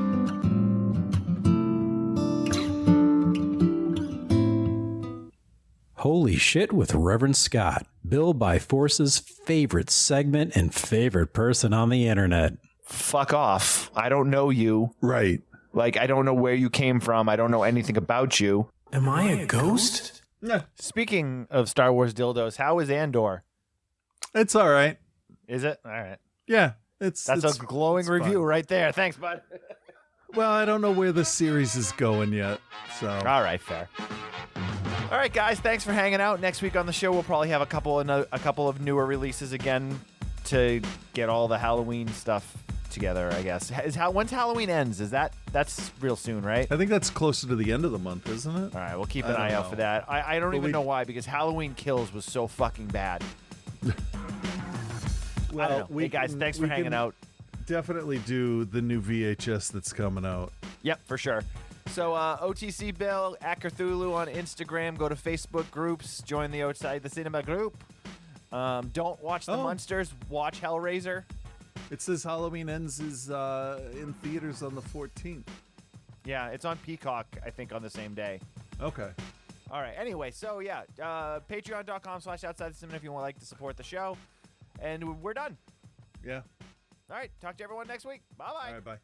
Holy Shit with Reverend Scott, Bill by Force's favorite segment and favorite person on the internet. Fuck off. I don't know you. Right. Like, I don't know where you came from. I don't know anything about you. Am I a ghost? Yeah. Speaking of Star Wars dildos, how is Andor? It's all right. Is it? All right. Yeah. That's a glowing review fun. right there. Thanks, bud. Well, I don't know where the series is going yet. So. All right, fair. All right, guys, thanks for hanging out. Next week on the show, we'll probably have a couple of newer releases again to get all the Halloween stuff together, I guess. When's Halloween ends? That's real soon, right? I think that's closer to the end of the month, isn't it? All right, we'll keep an eye out for that. I don't even know why, because Halloween Kills was so fucking bad. Well, hey guys, thanks for hanging out. Definitely do the new VHS that's coming out. Yep, for sure. So OTC Bill at Cthulhu on Instagram. Go to Facebook groups. Join the Outside the Cinema group. Don't watch The Munsters. Watch Hellraiser. It says Halloween Ends is in theaters on the 14th. Yeah, it's on Peacock, I think, on the same day. Okay. All right. Anyway, so yeah, patreon.com/outside the cinema if you would like to support the show. And we're done. Yeah. All right. Talk to everyone next week. Bye-bye. All right, bye.